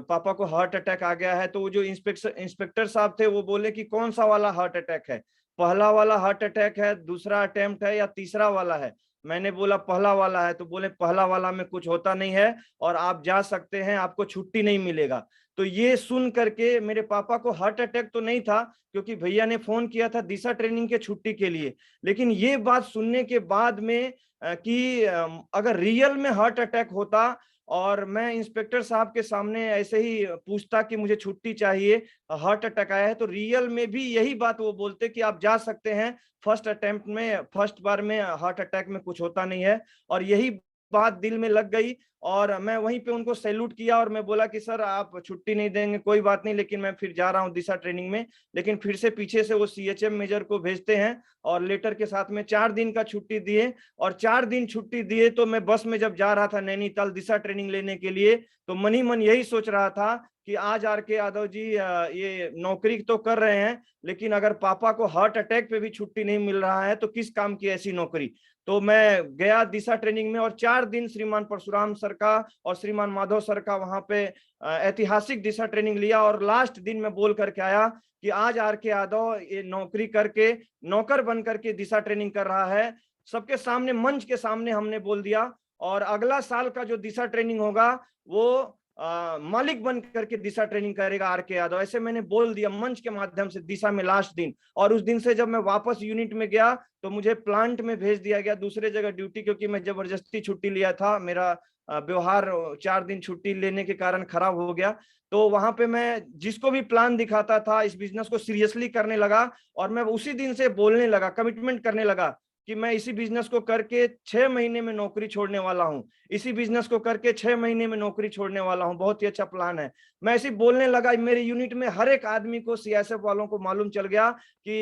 पापा को हार्ट अटैक आ गया है। तो वो जो इंस्पेक्टर साहब थे वो बोले कि कौन सा वाला हार्ट अटैक है, पहला वाला हार्ट अटैक है, दूसरा अटेम्प्ट है, या तीसरा वाला है। मैंने बोला पहला वाला है, तो बोले पहला वाला में कुछ होता नहीं है और आप जा सकते हैं, आपको छुट्टी नहीं मिलेगा। तो ये सुन करके मेरे पापा को हार्ट अटैक तो नहीं था, क्योंकि भैया ने फोन किया था दिशा ट्रेनिंग के छुट्टी के लिए, लेकिन ये बात सुनने के बाद में कि अगर रियल में हार्ट अटैक होता और मैं इंस्पेक्टर साहब के सामने ऐसे ही पूछता कि मुझे छुट्टी चाहिए, हार्ट अटैक आया है, तो रियल में भी यही बात वो बोलते कि आप जा सकते हैं, फर्स्ट अटेम्प्ट में, फर्स्ट बार में हार्ट अटैक में कुछ होता नहीं है। और यही बात दिल में लग गई और मैं वहीं पे उनको सैल्यूट किया और मैं बोला कि सर आप छुट्टी नहीं देंगे कोई बात नहीं, लेकिन मैं फिर जा रहा हूँ दिशा ट्रेनिंग में। लेकिन फिर से पीछे से वो सीएचएम मेजर को भेजते हैं और लेटर के साथ में 4 दिन का छुट्टी दिए, और 4 दिन छुट्टी दिए। तो मैं बस में जब जा रहा था नैनीताल दिशा ट्रेनिंग लेने के लिए, तो मन ही मन यही सोच रहा था कि आज आर.के. यादव जी ये नौकरी तो कर रहे हैं, लेकिन अगर पापा को हार्ट अटैक पे भी छुट्टी नहीं मिल रहा है तो किस काम की ऐसी नौकरी। तो मैं गया दिशा ट्रेनिंग में और 4 दिन श्रीमान परशुराम सर का और श्रीमान माधव सर का वहां पे ऐतिहासिक दिशा ट्रेनिंग लिया, और लास्ट दिन में बोल करके आया कि आज आर.के. यादव ये नौकरी करके नौकर बन करके दिशा ट्रेनिंग कर रहा है। सबके सामने, मंच के सामने हमने बोल दिया, और अगला साल का जो दिशा ट्रेनिंग होगा वो मालिक बन करके दिशा ट्रेनिंग करेगा आर.के. यादव, ऐसे मैंने बोल दिया मंच के माध्यम से दिशा में लास्ट दिन। और उस दिन से जब मैं वापस यूनिट में गया तो मुझे प्लांट में भेज दिया गया दूसरे जगह ड्यूटी, क्योंकि मैं जबरदस्ती छुट्टी लिया था, मेरा व्यवहार 4 दिन छुट्टी लेने के कारण खराब हो गया। तो वहां पे मैं जिसको भी प्लान दिखाता था इस बिजनेस को सीरियसली करने लगा, और मैं उसी दिन से बोलने लगा, कमिटमेंट करने लगा कि मैं इसी बिजनेस को करके 6 महीने में नौकरी छोड़ने वाला हूं, इसी बिजनेस को करके 6 महीने में नौकरी छोड़ने वाला हूं, बहुत ही अच्छा प्लान है। मैं ऐसे बोलने लगा, मेरे यूनिट में हर एक आदमी को, सीआईएसएफ वालों को मालूम चल गया कि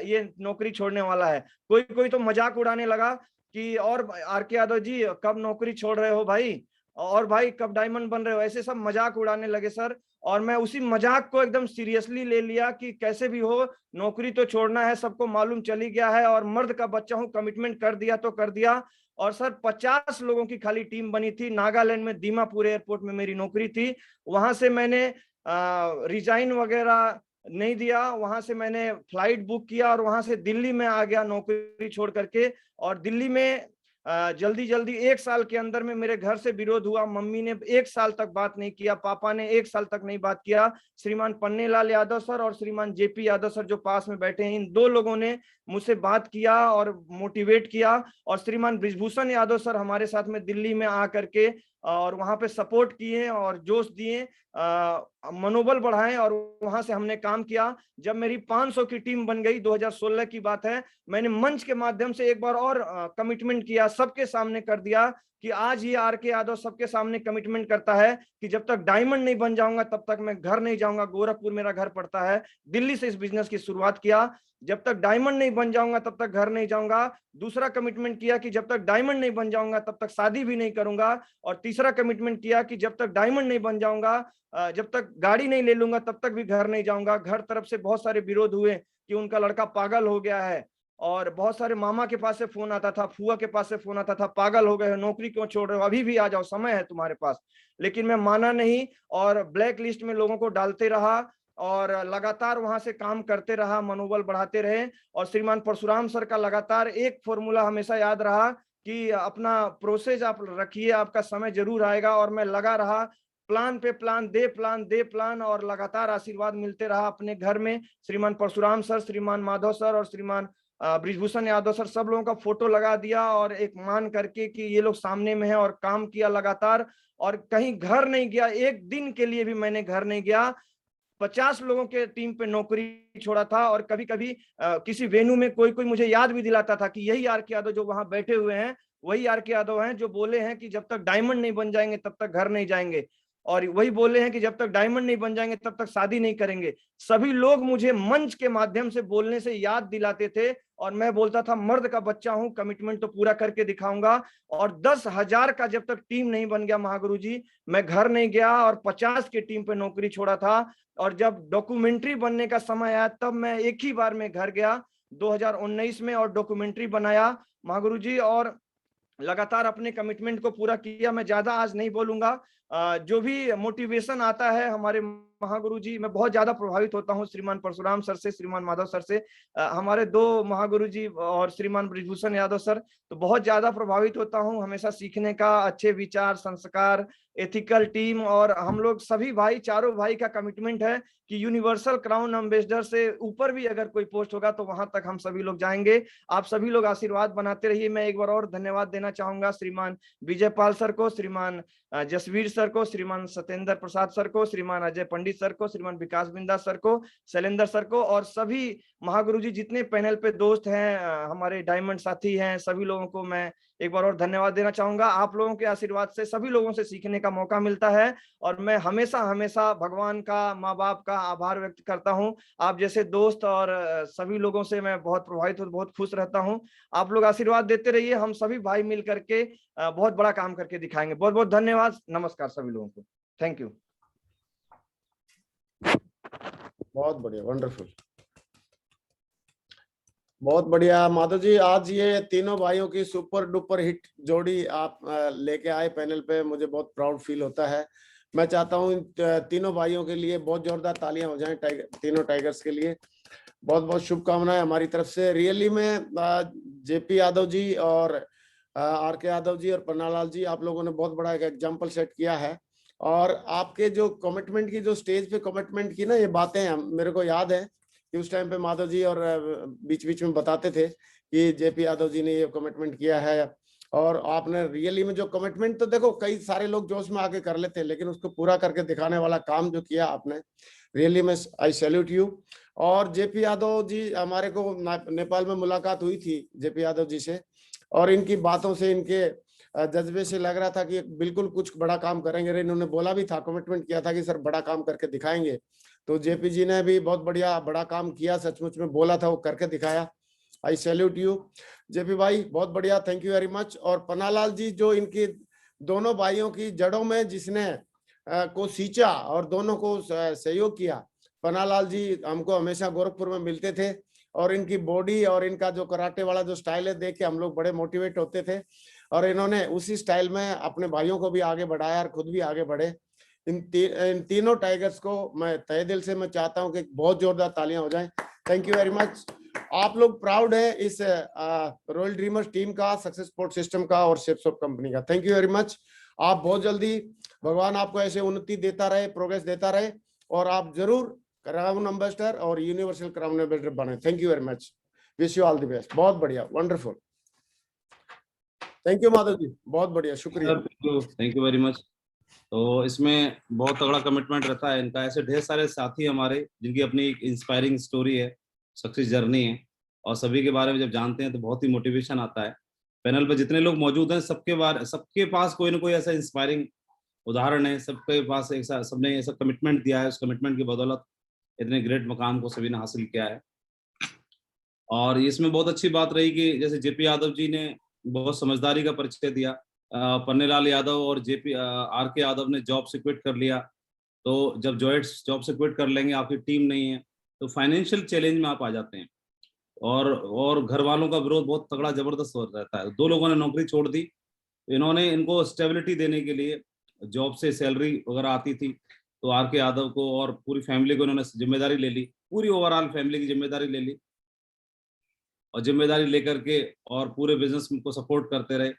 ये नौकरी छोड़ने वाला है। कोई कोई तो मजाक उड़ाने लगा कि और आर.के. यादव जी कब नौकरी छोड़ रहे हो भाई, और भाई कब डायमंड बन रहे हो, ऐसे सब मजाक उड़ाने लगे सर। और मैं उसी मजाक को एकदम सीरियसली ले लिया कि कैसे भी हो नौकरी तो छोड़ना है, सबको मालूम चली गया है और मर्द का बच्चा हूं, कमिटमेंट कर दिया तो कर दिया। और सर 50 लोगों की खाली टीम बनी थी, नागालैंड में दीमापुर एयरपोर्ट में मेरी नौकरी थी। वहां से मैंने रिजाइन वगैरह नहीं दिया, वहां से मैंने फ्लाइट बुक किया और वहां से दिल्ली में आ गया नौकरी छोड़ करके। और दिल्ली में जल्दी जल्दी 1 साल के अंदर में मेरे घर से विरोध हुआ, मम्मी ने 1 साल तक बात नहीं किया, पापा ने 1 साल तक नहीं बात किया। श्रीमान पन्नेलाल यादव सर और श्रीमान जेपी यादव सर जो पास में बैठे हैं, इन 2 लोगों ने मुझसे बात किया और मोटिवेट किया, और श्रीमान बृजभूषण यादव सर हमारे साथ में दिल्ली में आ करके और वहां पे सपोर्ट किए और जोश दिए, मनोबल बढ़ाएं, और वहां से हमने काम किया। जब मेरी 500 की टीम बन गई, 2016 की बात है, मैंने मंच के माध्यम से एक बार और कमिटमेंट किया, सबके सामने कर दिया कि आज ये आर.के. यादव सबके सामने कमिटमेंट करता है कि जब तक डायमंड नहीं बन जाऊंगा तब तक मैं घर नहीं जाऊंगा। गोरखपुर मेरा घर पड़ता है, दिल्ली से इस बिजनेस की शुरुआत किया, जब तक डायमंड नहीं बन जाऊंगा तब तक घर नहीं जाऊंगा। दूसरा कमिटमेंट किया कि जब तक डायमंड नहीं बन जाऊंगा तब तक शादी भी नहीं करूंगा। और तीसरा कमिटमेंट किया कि जब तक डायमंड नहीं बन जाऊंगा, जब तक गाड़ी नहीं ले लूंगा तब तक भी घर नहीं जाऊंगा। घर तरफ से बहुत सारे विरोध हुए कि उनका लड़का पागल हो गया है, और बहुत सारे मामा के पास से फोन आता था, फुआ के पास से फोन आता था, पागल हो गए हो, नौकरी क्यों छोड़ रहे हो, अभी भी आ जाओ, समय है तुम्हारे पास। लेकिन मैं माना नहीं और ब्लैक लिस्ट में लोगों को डालते रहा और लगातार वहां से काम करते रहा, मनोबल बढ़ाते रहे। और श्रीमान परशुराम सर का लगातार एक फॉर्मूला हमेशा याद रहा कि अपना प्रोसेस आप रखिए, आपका समय जरूर आएगा। और मैं लगा रहा, प्लान पे प्लान, दे प्लान, और लगातार आशीर्वाद मिलते रहा अपने घर में। श्रीमान परशुराम सर, श्रीमान माधव सर और श्रीमान बृजभूषण यादव सर, सब लोगों का फोटो लगा दिया और एक मान करके कि ये लोग सामने में है, और काम किया लगातार। और कहीं घर नहीं गया, एक दिन के लिए भी मैंने घर नहीं गया। 50 लोगों के टीम पे नौकरी छोड़ा था, और कभी कभी किसी वेन्यू में कोई कोई मुझे याद भी दिलाता था कि यही आर.के. यादव जो वहां बैठे हुए हैं वही आर.के. यादव हैं जो बोले हैं कि जब तक डायमंड नहीं बन जाएंगे तब तक घर नहीं जाएंगे, और वही बोले हैं कि जब तक डायमंड नहीं बन जाएंगे तब तक शादी नहीं करेंगे। सभी लोग मुझे मंच के माध्यम से बोलने से याद दिलाते थे, और मैं बोलता था मर्द का बच्चा हूं, कमिटमेंट तो पूरा करके दिखाऊंगा। और 10,000 का जब तक टीम नहीं बन गया महागुरु जी, मैं घर नहीं गया, और 50 के टीम पे नौकरी छोड़ा था। और जब डॉक्यूमेंट्री बनने का समय आया तब मैं एक ही बार में घर गया 2019 में, और डॉक्यूमेंट्री बनाया महागुरु जी, और लगातार अपने कमिटमेंट को पूरा किया। मैं ज्यादा आज नहीं बोलूंगा, जो भी मोटिवेशन आता है हमारे महागुरु जी, मैं बहुत ज्यादा प्रभावित होता हूँ श्रीमान परशुराम सर से, श्रीमान माधव सर से, हमारे दो महागुरु जी और श्रीमान ब्रिजभूषण यादव सर, तो बहुत ज्यादा प्रभावित होता हूँ। हमेशा सीखने का, अच्छे विचार, संस्कार, एथिकल टीम, और हम लोग सभी भाई, चारों भाई का कमिटमेंट है कि यूनिवर्सल क्राउन एम्बेसडर से ऊपर भी अगर कोई पोस्ट होगा तो वहां तक हम सभी लोग जाएंगे। आप सभी लोग आशीर्वाद बनाते रहिए। मैं एक बार और धन्यवाद देना चाहूंगा श्रीमान विजय पाल सर को, श्रीमान जसवीर सर को, श्रीमान सत्येंद्र प्रसाद सर को, श्रीमान अजय पंडित सर को, श्रीमान विकास बिंदा सर को, शैलेंद्र सर को, और सभी महागुरुजी जितने पैनल पे दोस्त हैं, हमारे डायमंड साथी हैं, सभी लोगों को मैं एक बार और धन्यवाद देना चाहूंगा। आप लोगों के आशीर्वाद से सभी लोगों से सीखने का मौका मिलता है, और मैं हमेशा हमेशा भगवान का, माँ बाप का आभार व्यक्त करता हूँ। आप जैसे दोस्त और सभी लोगों से मैं बहुत प्रभावित और बहुत खुश रहता हूँ। आप लोग आशीर्वाद देते रहिए, हम सभी भाई मिल करके बहुत बड़ा काम करके दिखाएंगे। बहुत बहुत धन्यवाद, नमस्कार सभी लोगों को, थैंक यू। बहुत बढ़िया, वंडरफुल, बहुत बढ़िया माधव जी। आज ये तीनों भाइयों की सुपर डुपर हिट जोड़ी आप लेके आए पैनल पे, मुझे बहुत प्राउड फील होता है। मैं चाहता हूँ इन तीनों भाइयों के लिए बहुत जोरदार तालियां हो जाएं, तीनों टाइगर्स के लिए। बहुत बहुत शुभकामनाएं हमारी तरफ से। रियली में जेपी यादव जी और आर के यादव जी और पन्नालाल जी, आप लोगों ने बहुत बड़ा एक एग्जाम्पल सेट किया है। और आपके जो कमिटमेंट की, जो स्टेज पे कमिटमेंट की ना ये बातें, मेरे को याद है कि उस टाइम पे माधव जी और बीच बीच में बताते थे कि जेपी यादव जी ने ये कमिटमेंट किया है। और आपने रियली में जो कमिटमेंट, तो देखो कई सारे लोग जोश में आके कर लेते हैं, लेकिन उसको पूरा करके दिखाने वाला काम जो किया आपने, रियली में आई सैल्यूट यू। और जेपी यादव जी, हमारे को नेपाल में मुलाकात हुई थी जेपी यादव जी से, और इनकी बातों से, इनके जज्बे से लग रहा था कि बिल्कुल कुछ बड़ा काम करेंगे। इन्होंने बोला भी था, कमिटमेंट किया था कि सर बड़ा काम करके दिखाएंगे। तो जेपी जी ने भी बहुत बढ़िया बड़ा काम किया, सचमुच में बोला था वो करके दिखाया। आई सैल्यूट यू जेपी भाई, बहुत बढ़िया, थैंक यू वेरी मच। और पन्नालाल जी, जो इनकी दोनों भाइयों की जड़ों में जिसने को सींचा और दोनों को सहयोग किया, पन्नालाल जी हमको हमेशा गोरखपुर में मिलते थे, और इनकी बॉडी और इनका जो कराटे वाला जो स्टाइल है देख के हम लोग बड़े मोटिवेट होते थे। और इन्होंने उसी स्टाइल में अपने भाइयों को भी आगे बढ़ाया और खुद भी आगे बढ़े। इन तीनों टाइगर्स को मैं तहे दिल से मैं चाहता हूं कि बहुत जोरदार तालियां हो जाएं। Thank you very much. आप लोग प्राउड है इस रॉयल ड्रीमर्स टीम का, सक्सेस स्पोर्ट सिस्टम का और शिप्स ऑफ कंपनी का। Thank you very much. आप बहुत जल्दी, भगवान आपको ऐसे उन्नति देता रहे, प्रोग्रेस देता रहे, और आप जरूर क्राउन एम्बेसडर और यूनिवर्सल क्राउन एम्बेसडर बने। Thank you very much, wish you all the best. बहुत बढ़िया, wonderful, thank you Madhav ji, बहुत बढ़िया, शुक्रिया। Thank you very much. तो इसमें बहुत तगड़ा कमिटमेंट रहता है इनका। ऐसे ढेर सारे साथी हमारे जिनकी अपनी एक इंस्पायरिंग स्टोरी है, सक्सेस जर्नी है, और सभी के बारे में जब जानते हैं तो बहुत ही मोटिवेशन आता है। पैनल पर जितने लोग मौजूद हैं सबके पास कोई ना कोई ऐसा इंस्पायरिंग उदाहरण है। सबके पास एक सबने ऐसा कमिटमेंट दिया है, उस कमिटमेंट की बदौलत इतने ग्रेट मकाम को सभी ने हासिल किया है। और इसमें बहुत अच्छी बात रही कि जैसे जेपी यादव जी ने बहुत समझदारी का परिचय दिया। पन्नेलाल यादव और जेपी आर के यादव ने जॉब से क्विट कर लिया। तो जब जॉब से क्विट कर लेंगे, आपकी टीम नहीं है, तो फाइनेंशियल चैलेंज में आप आ जाते हैं। और घर वालों का विरोध बहुत तगड़ा जबरदस्त हो रहता है। दो लोगों ने नौकरी छोड़ दी। इन्होंने इनको स्टेबिलिटी देने के लिए, जॉब से सैलरी वगैरह आती थी, तो आर के यादव को और पूरी फैमिली को इन्होंने जिम्मेदारी ले ली, पूरी ओवरऑल फैमिली की जिम्मेदारी ले ली, और जिम्मेदारी लेकर के और पूरे बिजनेस को सपोर्ट करते रहे।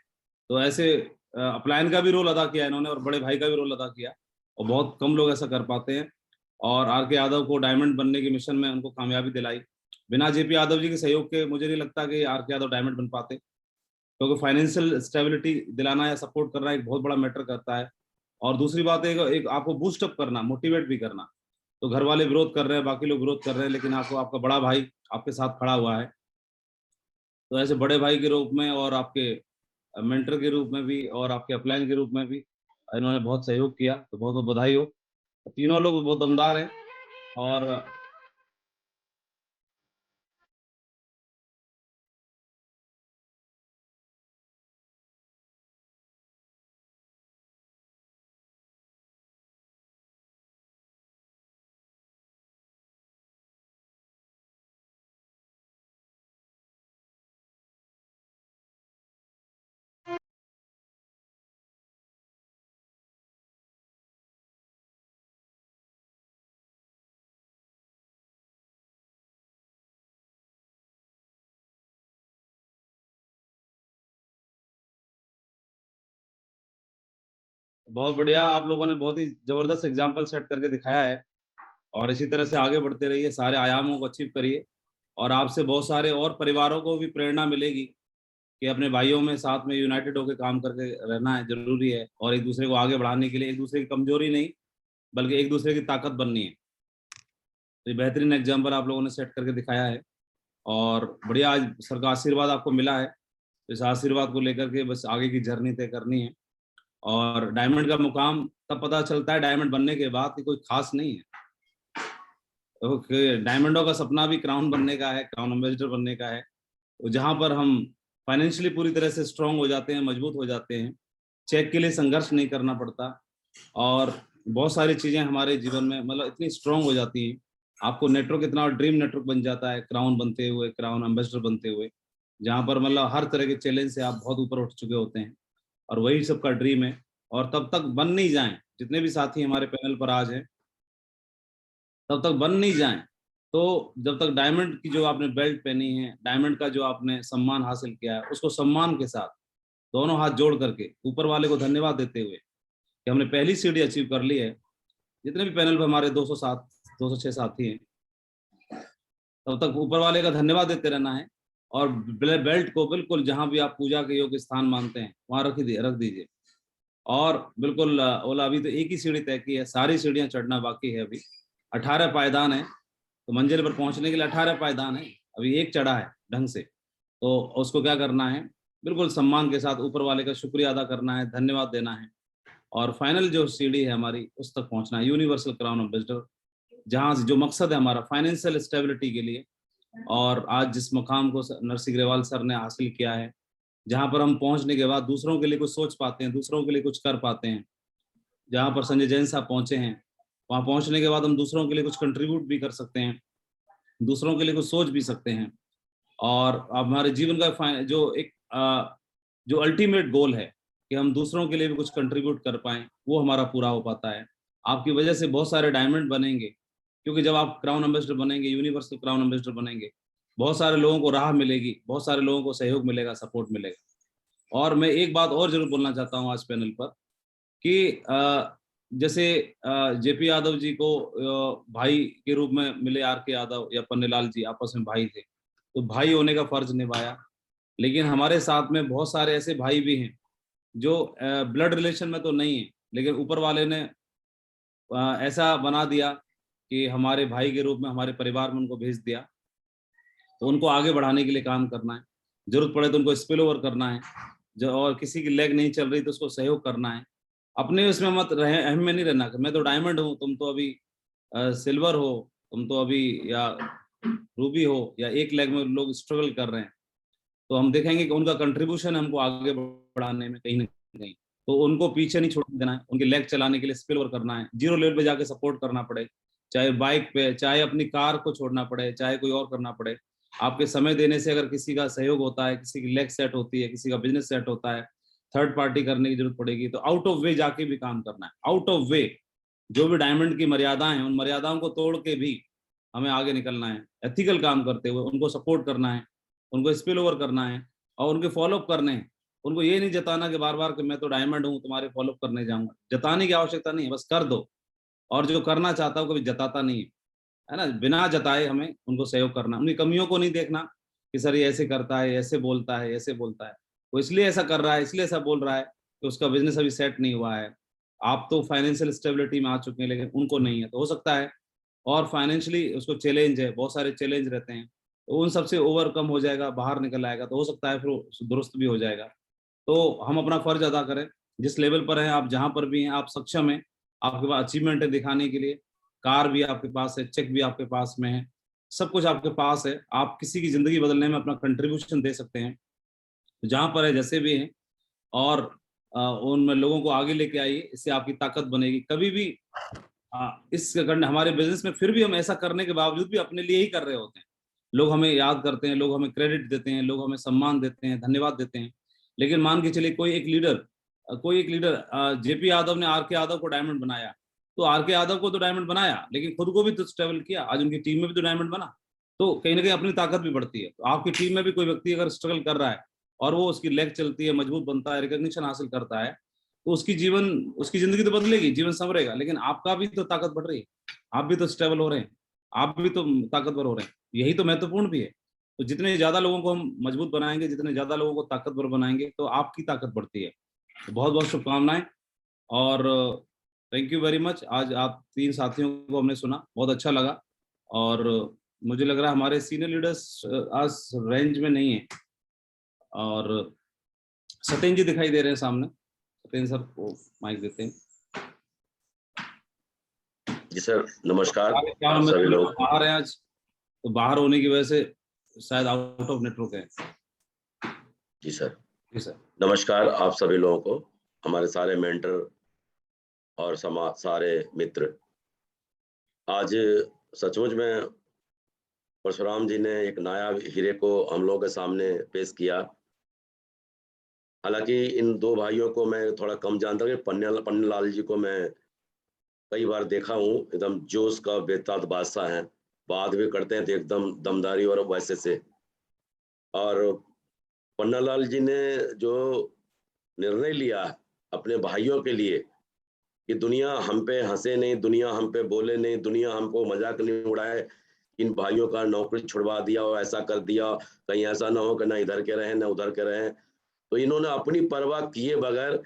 तो ऐसे अपलायन का भी रोल अदा किया इन्होंने, और बड़े भाई का भी रोल अदा किया, और बहुत कम लोग ऐसा कर पाते हैं। और आर के यादव को डायमंड बनने के मिशन में उनको कामयाबी दिलाई। बिना जेपी यादव जी के सहयोग के मुझे नहीं लगता कि आर के यादव डायमंड बन पाते, क्योंकि फाइनेंशियल स्टेबिलिटी दिलाना या सपोर्ट करना एक बहुत बड़ा मैटर करता है। और दूसरी बात है, एक आपको बूस्ट अप करना, मोटिवेट भी करना। तो घर वाले विरोध कर रहे हैं, बाकी लोग विरोध कर रहे हैं, लेकिन आपको आपका बड़ा भाई आपके साथ खड़ा हुआ है। तो ऐसे बड़े भाई के रूप में और आपके मेंटर के रूप में भी और आपके अपलाइन के रूप में भी इन्होंने बहुत सहयोग किया। तो बहुत बहुत बधाई हो। तीनों लोग बहुत दमदार हैं। और बहुत बढ़िया, आप लोगों ने बहुत ही जबरदस्त एग्जाम्पल सेट करके दिखाया है और इसी तरह से आगे बढ़ते रहिए, सारे आयामों को अचीव करिए और आपसे बहुत सारे और परिवारों को भी प्रेरणा मिलेगी कि अपने भाइयों में साथ में यूनाइटेड होकर काम करके रहना है, जरूरी है और एक दूसरे को आगे बढ़ाने के लिए एक दूसरे की कमजोरी नहीं बल्कि एक दूसरे की ताकत बननी है। तो ये बेहतरीन एग्जाम्पल आप लोगों ने सेट करके दिखाया है और बढ़िया, आज सर का आशीर्वाद आपको मिला है, तो इस आशीर्वाद को लेकर के बस आगे की जर्नी तय करनी है। और डायमंड का मुकाम तब पता चलता है डायमंड बनने के बाद कि कोई खास नहीं है। तो डायमंडों का सपना भी क्राउन बनने का है, क्राउन एम्बेसडर बनने का है, तो जहां पर हम फाइनेंशियली पूरी तरह से स्ट्रांग हो जाते हैं, मजबूत हो जाते हैं, चेक के लिए संघर्ष नहीं करना पड़ता और बहुत सारी चीजें हमारे जीवन में मतलब इतनी स्ट्रांग हो जाती हैं। आपको नेटवर्क इतना ड्रीम नेटवर्क बन जाता है क्राउन बनते हुए, क्राउन एम्बेसडर बनते हुए, जहां पर मतलब हर तरह के चैलेंज से आप बहुत ऊपर उठ चुके होते हैं और वही सबका ड्रीम है। और तब तक बन नहीं जाएं, जितने भी साथी हमारे पैनल पर आज हैं तब तक बन नहीं जाएं, तो जब तक डायमंड की जो आपने बेल्ट पहनी है, डायमंड का जो आपने सम्मान हासिल किया है, उसको सम्मान के साथ दोनों हाथ जोड़ करके ऊपर वाले को धन्यवाद देते हुए कि हमने पहली सीढ़ी अचीव कर ली है। जितने भी पैनल पर हमारे 206 साथी हैं, तब तक ऊपर वाले का धन्यवाद देते रहना है और बेल्ट को बिल्कुल जहां भी आप पूजा के योग्य स्थान मानते हैं वहां रख दीजिए। और बिल्कुल ओला, अभी तो एक ही सीढ़ी तय की है, सारी सीढ़ियां चढ़ना बाकी है। अभी 18 पायदान है, तो मंजिल पर पहुंचने के लिए 18 पायदान है, अभी एक चढ़ा है ढंग से, तो उसको क्या करना है, बिल्कुल सम्मान के साथ ऊपर वाले का शुक्रिया अदा करना है, धन्यवाद देना है और फाइनल जो सीढ़ी है हमारी उस तक पहुंचना है, यूनिवर्सल क्राउन एम्बेसडर, जहां से जो मकसद है हमारा फाइनेंशियल स्टेबिलिटी के लिए। और आज जिस मकाम को नरसिंह ग्रेवाल सर ने हासिल किया है, जहां पर हम पहुंचने के बाद दूसरों के लिए कुछ सोच पाते हैं, दूसरों के लिए कुछ कर पाते हैं, जहां पर संजय जैन साहब पहुंचे हैं, वहां पहुंचने के बाद हम दूसरों के लिए कुछ कंट्रीब्यूट भी कर सकते हैं, दूसरों के लिए कुछ सोच भी सकते हैं और हमारे जीवन का जो एक जो अल्टीमेट गोल है कि हम दूसरों के लिए भी कुछ कंट्रीब्यूट कर पाएं, वो हमारा पूरा हो पाता है। आपकी वजह से बहुत सारे डायमंड बनेंगे, क्योंकि जब आप क्राउन एम्बेसडर बनेंगे, यूनिवर्सल क्राउन एम्बेसडर बनेंगे, बहुत सारे लोगों को राह मिलेगी, बहुत सारे लोगों को सहयोग मिलेगा, सपोर्ट मिलेगा। और मैं एक बात और जरूर बोलना चाहता हूँ आज पैनल पर कि जैसे जेपी यादव जी को भाई के रूप में मिले आर के यादव या पन्नेलाल जी, आपस में भाई थे, तो भाई होने का फर्ज निभाया। लेकिन हमारे साथ में बहुत सारे ऐसे भाई भी हैं जो ब्लड रिलेशन में तो नहीं है, लेकिन ऊपर वाले ने ऐसा बना दिया कि हमारे भाई के रूप में हमारे परिवार में उनको भेज दिया, तो उनको आगे बढ़ाने के लिए काम करना है, जरूरत पड़े तो उनको स्पिल ओवर करना है, जो और किसी की लेग नहीं चल रही तो उसको सहयोग करना है। अपने उसमें मत रहे, अहम में नहीं रहना कि मैं तो डायमंड हूँ, तुम तो अभी सिल्वर हो, तुम तो अभी या रूबी हो, या एक लेग में लोग स्ट्रगल कर रहे हैं, तो हम देखेंगे कि उनका कंट्रीब्यूशन हमको आगे बढ़ाने में कहीं ना कहीं, तो उनको पीछे नहीं छोड़ देना है, उनके लेग चलाने के लिए स्पिल ओवर करना है, जीरो लेवल पे जाके सपोर्ट करना पड़े, चाहे बाइक पे, चाहे अपनी कार को छोड़ना पड़े, चाहे कोई और करना पड़े। आपके समय देने से अगर किसी का सहयोग होता है, किसी की लेग सेट होती है, किसी का बिजनेस सेट होता है, थर्ड पार्टी करने की जरूरत पड़ेगी, तो आउट ऑफ वे जाके भी काम करना है, आउट ऑफ वे। जो भी डायमंड की मर्यादाएं हैं, उन मर्यादाओं को तोड़ के भी हमें आगे निकलना है, एथिकल काम करते हुए उनको सपोर्ट करना है, उनको स्पिल ओवर करना है और उनके फॉलोअप करने हैं। उनको ये नहीं जताना कि बार बार कि मैं तो डायमंड हूँ, तुम्हारे फॉलोअप करने जाऊंगा, जताने की आवश्यकता नहीं है, बस कर दो। और जो करना चाहता है कभी जताता नहीं है ना, बिना जताए हमें उनको सहयोग करना, उनकी कमियों को नहीं देखना कि सर ये ऐसे करता है, ऐसे बोलता है, ऐसे बोलता है, वो इसलिए ऐसा कर रहा है, इसलिए ऐसा बोल रहा है कि उसका बिजनेस अभी सेट नहीं हुआ है। आप तो फाइनेंशियल स्टेबिलिटी में आ चुके हैं, लेकिन उनको नहीं है, तो हो सकता है और फाइनेंशियली उसको चैलेंज है, बहुत सारे चैलेंज रहते हैं, तो उन सबसे ओवरकम हो जाएगा, बाहर निकल आएगा, तो हो सकता है फिर दुरुस्त भी हो जाएगा। तो हम अपना फर्ज अदा करें, जिस लेवल पर हैं आप, जहां पर भी हैं आप सक्षम हैं, आपके पास अचीवमेंट है दिखाने के लिए, कार भी आपके पास है, चेक भी आपके पास में है, सब कुछ आपके पास है, आप किसी की जिंदगी बदलने में अपना कंट्रीब्यूशन दे सकते हैं, जहां पर है जैसे भी हैं, और उन लोगों को आगे लेके आइए, इससे आपकी ताकत बनेगी। कभी भी इस करने हमारे बिजनेस में फिर भी हम ऐसा करने के बावजूद भी अपने लिए ही कर रहे होते हैं, लोग हमें याद करते हैं, लोग हमें क्रेडिट देते हैं, लोग हमें सम्मान देते हैं, धन्यवाद देते हैं, लेकिन मान के चलिए कोई एक लीडर जेपी यादव ने आर के यादव को डायमंड बनाया, तो आर के यादव को तो डायमंड बनाया, लेकिन खुद को भी तो स्टेबल किया, आज उनकी टीम में भी तो डायमंड बना, तो कहीं ना कहीं अपनी ताकत भी बढ़ती है। तो आपकी टीम में भी कोई व्यक्ति अगर स्ट्रगल कर रहा है और वो उसकी लेग चलती है, मजबूत बनता है, रिकॉग्निशन हासिल करता है, तो उसकी जिंदगी तो बदलेगी, जीवन संवरेगा, लेकिन आपका भी तो ताकत बढ़ रही है, आप भी तो स्टेबल हो रहे हैं, आप भी तो ताकतवर हो रहे हैं, यही तो महत्वपूर्ण भी है। तो जितने ज्यादा लोगों को हम मजबूत बनाएंगे, जितने ज्यादा लोगों को ताकतवर बनाएंगे, तो आपकी ताकत बढ़ती है। तो बहुत बहुत शुभकामनाएं और थैंक यू वेरी मच। आज आप 3 साथियों को हमने सुना, बहुत अच्छा लगा और मुझे लग रहा है हमारे सीनियर लीडर्स आज रेंज में नहीं है और सत्येन जी दिखाई दे रहे हैं सामने। सत्येन सर को माइक देते हैं। जी सर, नमस्कार। क्या आप सभी लोग बाहर हैं आज, तो बाहर होने की वजह से शायद आउट ऑफ नेटवर्क है। जी सर, जी सर। नमस्कार आप सभी लोगों को, हमारे सारे मेंटर और सारे मित्र। आज सचमुच में परशुराम जी ने एक नायाब हीरे को हम लोगों के सामने पेश किया। हालांकि इन 2 भाइयों को मैं थोड़ा कम जानता हूँ। पन्नेलाल जी को मैं कई बार देखा हूँ, एकदम जोश का बेताज बादशाह हैं, बात भी करते हैं तो एकदम दमदारी और वैसे से। और पन्नालाल जी ने जो निर्णय लिया अपने भाइयों के लिए कि दुनिया हम पे हंसे नहीं, दुनिया हम पे बोले नहीं, दुनिया हमको मजाक नहीं उड़ाए, इन भाइयों का नौकरी छुड़वा दिया और ऐसा कर दिया, कहीं ऐसा ना हो कि ना इधर के रहें ना उधर के रहें। तो इन्होंने अपनी परवाह किए बगैर,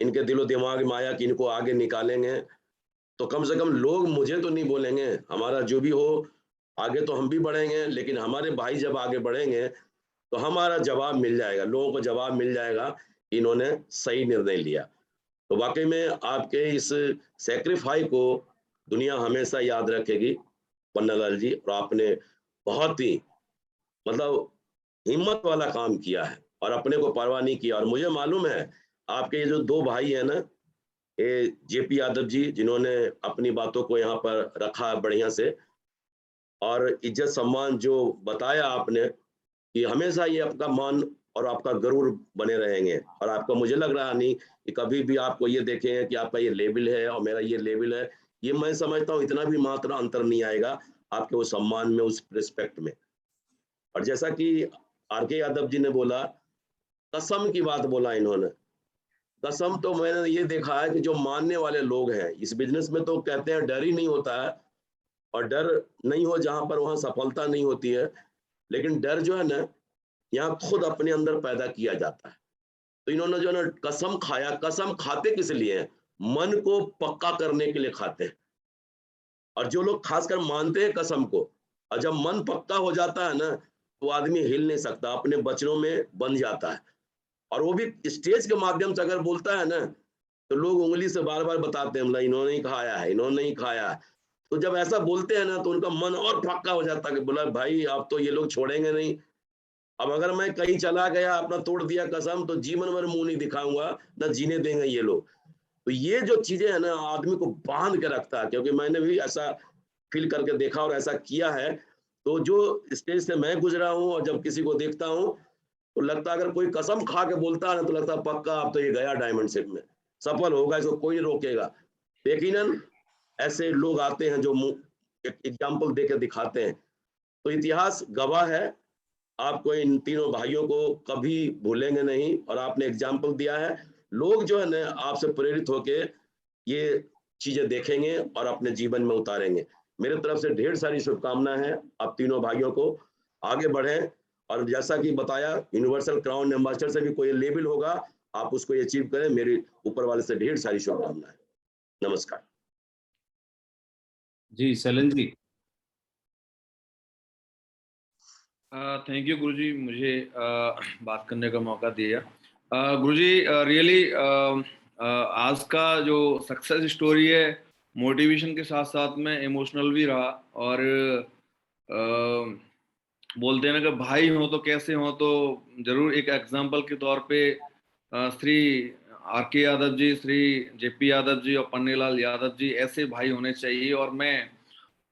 इनके दिलो दिमाग में आया कि इनको आगे निकालेंगे, तो कम से कम लोग मुझे तो नहीं बोलेंगे, हमारा जो भी हो आगे तो हम भी बढ़ेंगे, लेकिन हमारे भाई जब आगे बढ़ेंगे तो हमारा जवाब मिल जाएगा, लोगों को जवाब मिल जाएगा। इन्होंने सही निर्णय लिया। तो वाकई में आपके इस सैक्रिफाई को दुनिया हमेशा याद रखेगी पन्नालाल जी, और आपने बहुत ही मतलब हिम्मत वाला काम किया है और अपने को परवाह नहीं किया। और मुझे मालूम है आपके ये जो 2 भाई है ना, ये जेपी यादव जी, जिन्होंने अपनी बातों को यहाँ पर रखा बढ़िया से, और इज्जत सम्मान जो बताया आपने कि हमेशा ये आपका मान और आपका गरूर बने रहेंगे। और आपको मुझे लग रहा नहीं कि कभी भी आपको ये देखें कि आपका ये लेवल है और मेरा ये लेवल है, ये मैं समझता हूँ इतना भी मात्र अंतर नहीं आएगा आपके वो सम्मान में, उस रिस्पेक्ट में। और जैसा कि आरके यादव जी ने बोला, कसम की बात बोला इन्होंने। कसम तो मैंने ये देखा है कि जो मानने वाले लोग हैं इस बिजनेस में, तो कहते हैं डर ही नहीं होता है, और डर नहीं हो जहां पर वहां सफलता नहीं होती है। लेकिन डर जो है ना, यहाँ खुद अपने अंदर पैदा किया जाता है। तो इन्होंने जो है ना कसम खाया। कसम खाते किस लिए हैं? मन को पक्का करने के लिए खाते हैं। और जो लोग खासकर मानते हैं कसम को, और जब मन पक्का हो जाता है ना, तो आदमी हिल नहीं सकता, अपने वचनों में बन जाता है। और वो भी स्टेज के माध्यम से अगर बोलता है ना, तो लोग उंगली से बार बार बताते हैं, मतलब इन्होंने ही खाया है, इन्होंने ही खाया है। तो जब ऐसा बोलते हैं ना, तो उनका मन और पक्का हो जाता है कि बोला भाई अब तो ये लोग छोड़ेंगे नहीं। अब अगर मैं कहीं चला गया, अपना तोड़ दिया कसम, तो जीवन भर मुंह नहीं दिखाऊंगा, ना जीने देंगे ये लोग। तो ये जो चीजें है ना, आदमी को बांध के रखता है, क्योंकि मैंने भी ऐसा फील करके देखा और ऐसा किया है। तो जो स्टेज से मैं गुजरा हूँ और जब किसी को देखता हूँ, तो लगता है अगर कोई कसम खा के बोलता है ना, तो लगता है पक्का अब तो ये गया डायमंड शिप में, सफल होगा, इसको कोई नहीं रोकेगा। यकीनन ऐसे लोग आते हैं जो एग्जाम्पल दे के दिखाते हैं। तो इतिहास गवाह है, आपको इन तीनों भाइयों को कभी भूलेंगे नहीं, और आपने एग्जाम्पल दिया है। लोग जो है ना आपसे प्रेरित होके ये चीजें देखेंगे और अपने जीवन में उतारेंगे। मेरे तरफ से ढेर सारी शुभकामनाएं हैं आप तीनों भाइयों को, आगे बढ़ें। और जैसा कि बताया, यूनिवर्सल क्राउन एम्बेसडर से भी कोई लेवल होगा, आप उसको अचीव करें। मेरी ऊपर वाले से ढेर सारी शुभकामनाएं। नमस्कार जी। सैलन जी। थैंक यू गुरुजी, मुझे बात करने का मौका दिया। गुरुजी रियली आज का जो सक्सेस स्टोरी है, मोटिवेशन के साथ साथ में इमोशनल भी रहा। और बोलते हैं ना कि भाई हो तो कैसे हो, तो जरूर एक एग्जाम्पल के तौर पे श्री आरके यादव जी, श्री जेपी यादव जी और पन्नेलाल यादव जी ऐसे भाई होने चाहिए। और मैं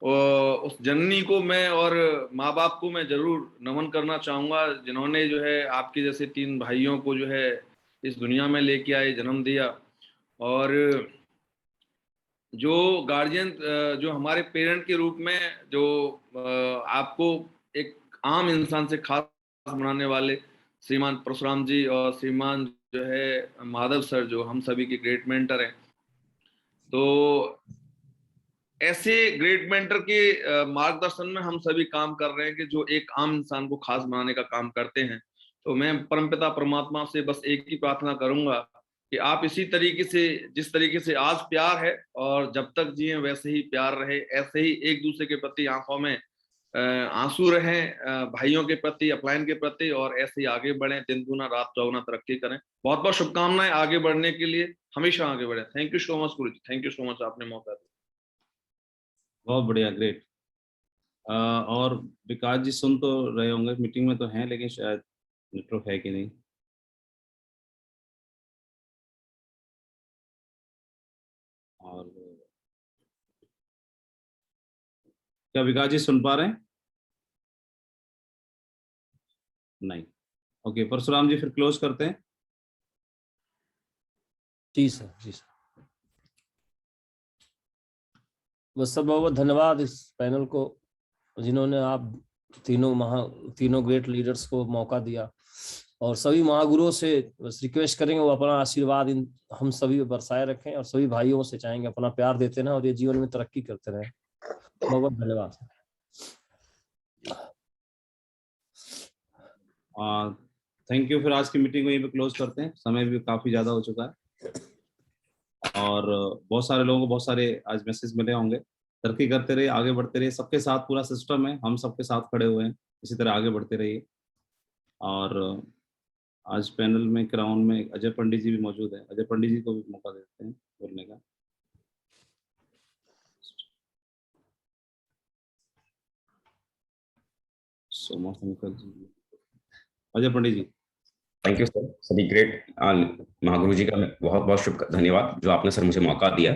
उस जननी को मैं और माँ बाप को मैं जरूर नमन करना चाहूंगा, जिन्होंने जो है आपके जैसे 3 भाइयों को जो है इस दुनिया में लेके आए, जन्म दिया। और जो गार्जियन, जो हमारे पेरेंट के रूप में जो आपको एक आम इंसान से खास बनाने वाले श्रीमान परशुराम जी और श्रीमान जो है माधव सर, जो हम सभी के ग्रेट मेंटर हैं, तो ऐसे ग्रेट मेंटर के मार्गदर्शन में हम सभी काम कर रहे हैं कि जो एक आम इंसान को खास बनाने का काम करते हैं। तो मैं परमपिता परमात्मा से बस एक ही प्रार्थना करूंगा कि आप इसी तरीके से, जिस तरीके से आज प्यार है और जब तक जिए वैसे ही प्यार रहे, ऐसे ही एक दूसरे के प्रति आंखों में आंसू रहें, भाइयों के प्रति, अपलाइन के प्रति, और ऐसे ही आगे बढ़ें, दिन दूना रात चौगुना तरक्की करें। बहुत बहुत शुभकामनाएं आगे बढ़ने के लिए, हमेशा आगे बढ़े। Thank you so much Guru ji, thank you so much, आपने मौका दिया। बहुत बढ़िया, ग्रेट। और विकास जी सुन तो रहे होंगे, मीटिंग में तो हैं, लेकिन शायद नेटवर्क है कि नहीं। और क्या विकास जी सुन पा रहे हैं? नहीं। ओके, परशुराम जी फिर क्लोज करते हैं। जी सर, जी सर। बस सर, बहुत बहुत धन्यवाद इस पैनल को, जिन्होंने आप तीनों ग्रेट लीडर्स को मौका दिया, और सभी महागुरुओं से बस रिक्वेस्ट करेंगे वो अपना आशीर्वाद हम सभी पर बरसाए रखें, और सभी भाइयों से चाहेंगे अपना प्यार देते रहें और ये जीवन में तरक्की करते रहें। बहुत बहुत धन्यवाद। Thank you. फिर आज की मीटिंग को यहीं पे क्लोज करते हैं, समय भी काफी ज्यादा हो चुका है, और बहुत सारे लोगों को बहुत सारे आज मैसेज मिले होंगे। तरक्की करते रहिए, आगे बढ़ते रहिए, सबके साथ पूरा सिस्टम है, हम सबके साथ खड़े हुए हैं, इसी तरह आगे बढ़ते रहिए। और आज पैनल में क्राउन में अजय पंडित जी भी मौजूद है, अजय पंडित जी को भी मौका देते हैं बोलने का। सोमा शंकर जी, अजय पंडित जी। थैंक यू सर, सभी ग्रेट महागुरु जी का बहुत बहुत शुभ धन्यवाद जो आपने सर मुझे मौका दिया।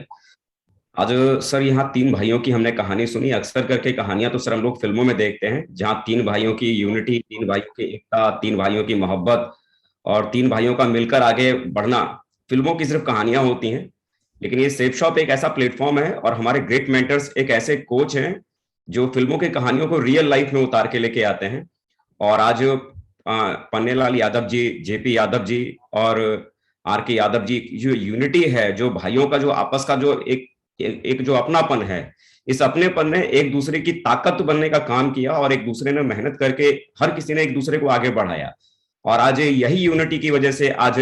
आज सर यहाँ तीन भाइयों की हमने कहानी सुनी। अक्सर करके कहानियां तो सर हम लोग फिल्मों में देखते हैं, जहाँ तीन भाइयों की यूनिटी, तीन भाइयों की एकता, तीन भाइयों की मोहब्बत और तीन भाइयों का मिलकर आगे बढ़ना, फिल्मों की सिर्फ कहानियां होती हैं। लेकिन ये सेफ शॉप एक ऐसा प्लेटफॉर्म है, और हमारे ग्रेट मेंटर्स एक ऐसे कोच हैं जो फिल्मों की कहानियों को रियल लाइफ में उतार के लेके आते हैं। और आज पन्नेलाल यादव जी, जेपी यादव जी और आर.के. यादव जी की जो यूनिटी है, जो भाइयों का जो आपस का जो एक जो अपनापन है, इस अपनेपन ने एक दूसरे की ताकत बनने का काम किया, और एक दूसरे ने मेहनत करके हर किसी ने एक दूसरे को आगे बढ़ाया। और आज यही यूनिटी की वजह से आज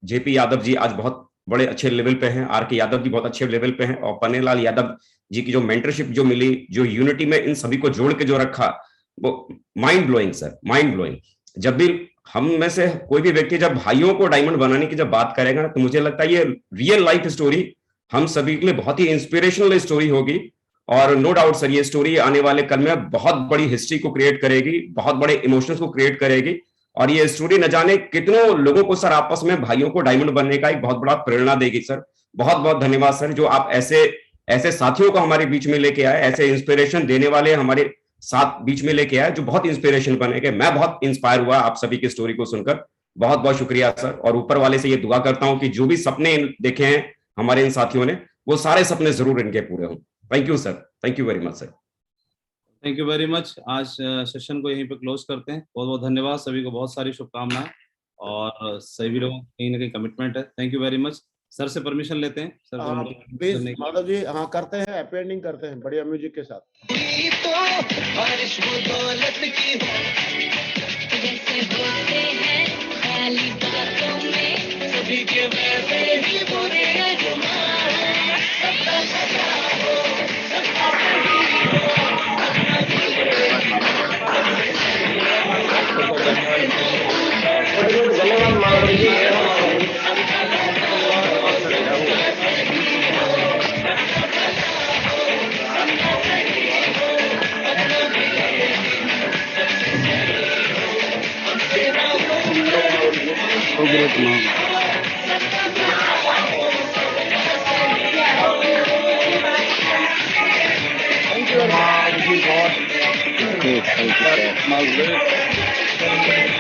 जेपी यादव जी आज बहुत बड़े अच्छे लेवल पे हैं, आर.के. यादव जी बहुत अच्छे लेवल पे हैं, और पन्नेलाल यादव जी की जो मेंटरशिप जो मिली, जो यूनिटी में इन सभी को जोड़ के जो रखा, वो mind blowing sir, mind blowing. जब भी हम में से कोई भी व्यक्ति जब भाइयों को डायमंड बनाने की जब बात करेगा, तो मुझे लगता है ये रियल लाइफ स्टोरी हम सभी के लिए बहुत ही इंस्पिरेशनल स्टोरी होगी। और नो डाउट सर, ये स्टोरी आने वाले कल में बहुत बड़ी हिस्ट्री को क्रिएट करेगी, बहुत बड़े इमोशंस को क्रिएट करेगी, और ये स्टोरी न जाने कितनों लोगों को सर आपस में भाइयों को डायमंड बनने का एक बहुत बड़ा प्रेरणा देगी सर। बहुत बहुत धन्यवाद सर, जो आप ऐसे साथियों को हमारे बीच में लेके आए, ऐसे इंस्पिरेशन देने वाले हमारे साथ बीच में लेके आए, जो बहुत इंस्पिरेशन बनेंगे। मैं बहुत इंस्पायर हुआ आप सभी की स्टोरी को सुनकर। बहुत बहुत शुक्रिया सर, और ऊपर वाले से ये दुआ करता हूं कि जो भी सपने देखे हैं हमारे इन साथियों ने, वो सारे सपने जरूर इनके पूरे हों। Thank you sir, thank you very much sir. Thank you very much. आज सेशन को यहीं पे क्लोज करते हैं। बहुत बहुत धन्यवाद सभी को, बहुत सारी शुभकामनाएं, और सभी लोगों की कहीं ना कहीं कमिटमेंट है। Thank you very much. Sir से परमिशन लेते हैं सर। प्लीज माधव जी, हाँ करते हैं, हैप्पी एंडिंग करते हैं बढ़िया म्यूजिक के साथ। Thank you.